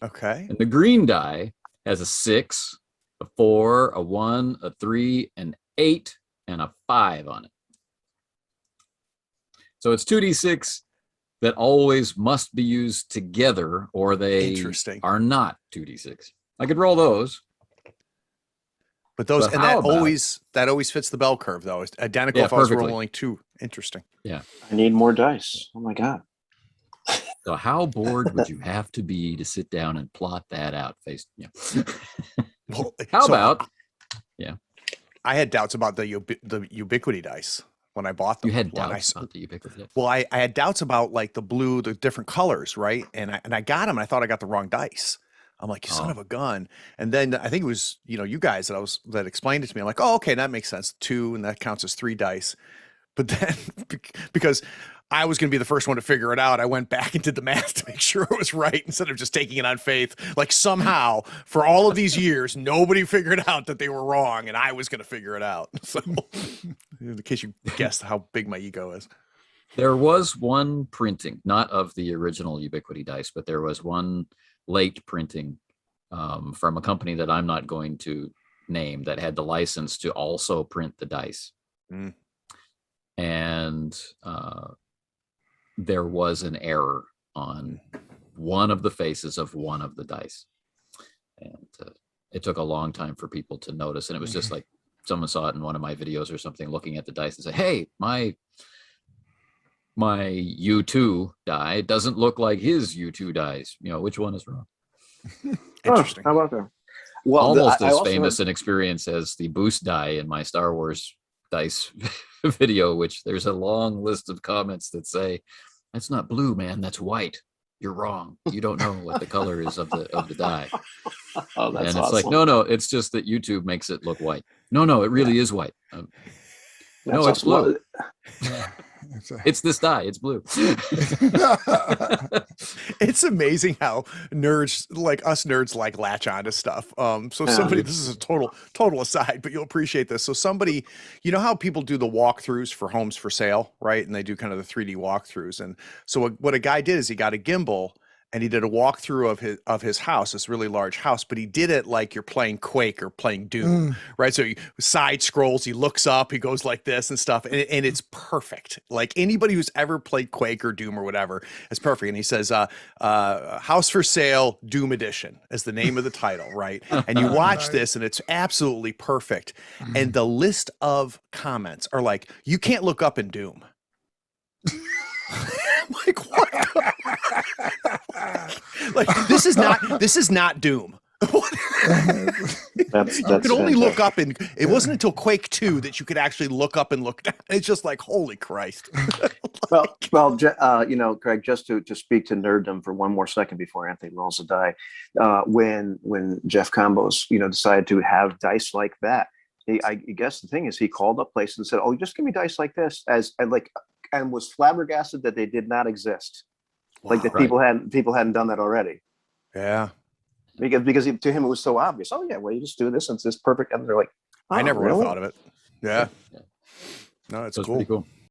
Okay. And the green die has a 6, a 4, a 1, a 3, an 8, and a 5 on it. So it's 2d6 that always must be used together, or they Interesting. are not 2d6. I could roll those. But those, But and how that always fits the bell curve, though. It's identical Yeah, if I was perfectly. rolling 2. Interesting. I need more dice. Oh my God. So how bored would you have to be to sit down and plot that out? Well, How so about I had doubts about the Ubiquity dice when I bought them. you had When doubts about the Ubiquity? Well, I had doubts about like the blue, the different colors, right? And I got them, and I thought I got the wrong dice. I'm like, you son Oh. of a gun. And then I think it was, you guys that explained it to me. I'm like, oh, okay, that makes sense. 2, and that counts as 3 dice. But then because I was going to be the first one to figure it out, I went back and did the math to make sure it was right instead of just taking it on faith. Like somehow for all of these years, nobody figured out that they were wrong, and I was going to figure it out. So in case you guessed how big my ego is. There was one printing, not of the original Ubiquity dice, but there was one late printing from a company that I'm not going to name that had the license to also print the dice. Mm. And there was an error on one of the faces of one of the dice. And it took a long time for people to notice. And it was just like someone saw it in one of my videos or something, looking at the dice and said, hey, my U2 die doesn't look like his U2 dice. Which one is wrong? Interesting. How about that? Well, Almost I as also famous heard- an experience as the boost die in my Star Wars dice video, which there's a long list of comments that say, that's not blue, man, that's white. You're wrong. You don't know what the color is of the die. Oh, that's And it's awesome. like, no, it's just that YouTube makes it look white. No, it really is white. No, it's awesome. blue. Yeah, It's this die. It's blue. It's amazing how nerds like us latch onto stuff. So somebody, this is a total aside, but you'll appreciate this. So somebody, you know how people do the walkthroughs for homes for sale, right? And they do kind of the 3D walkthroughs. And so what a guy did is he got a gimbal and he did a walkthrough of his house, this really large house, but he did it like you're playing Quake or playing Doom, right? So he side scrolls, he looks up, he goes like this and stuff, and it's perfect. Like anybody who's ever played Quake or Doom or whatever, it's perfect. And he says, "House for Sale Doom Edition" is the name of the title, right? And you watch this, and it's absolutely perfect. And the list of comments are like, "You can't look up in Doom." I'm like, what? Like this is not Doom. That's You could only look fantastic. up, and it wasn't until Quake 2 that you could actually look up and look down. It's just like, holy Christ. Craig, just to speak to nerddom for one more second before Anthony rolls a die, when Jeff Combos, decided to have dice like that, I guess the thing is he called up places and said, "Oh, just give me dice like this," and was flabbergasted that they did not exist, like that people hadn't done that already. Yeah. Because to him it was so obvious. Oh yeah, well you just do this and it's this perfect, and they're like, I never would really? have thought of it. Yeah. No, it's That's cool. pretty cool.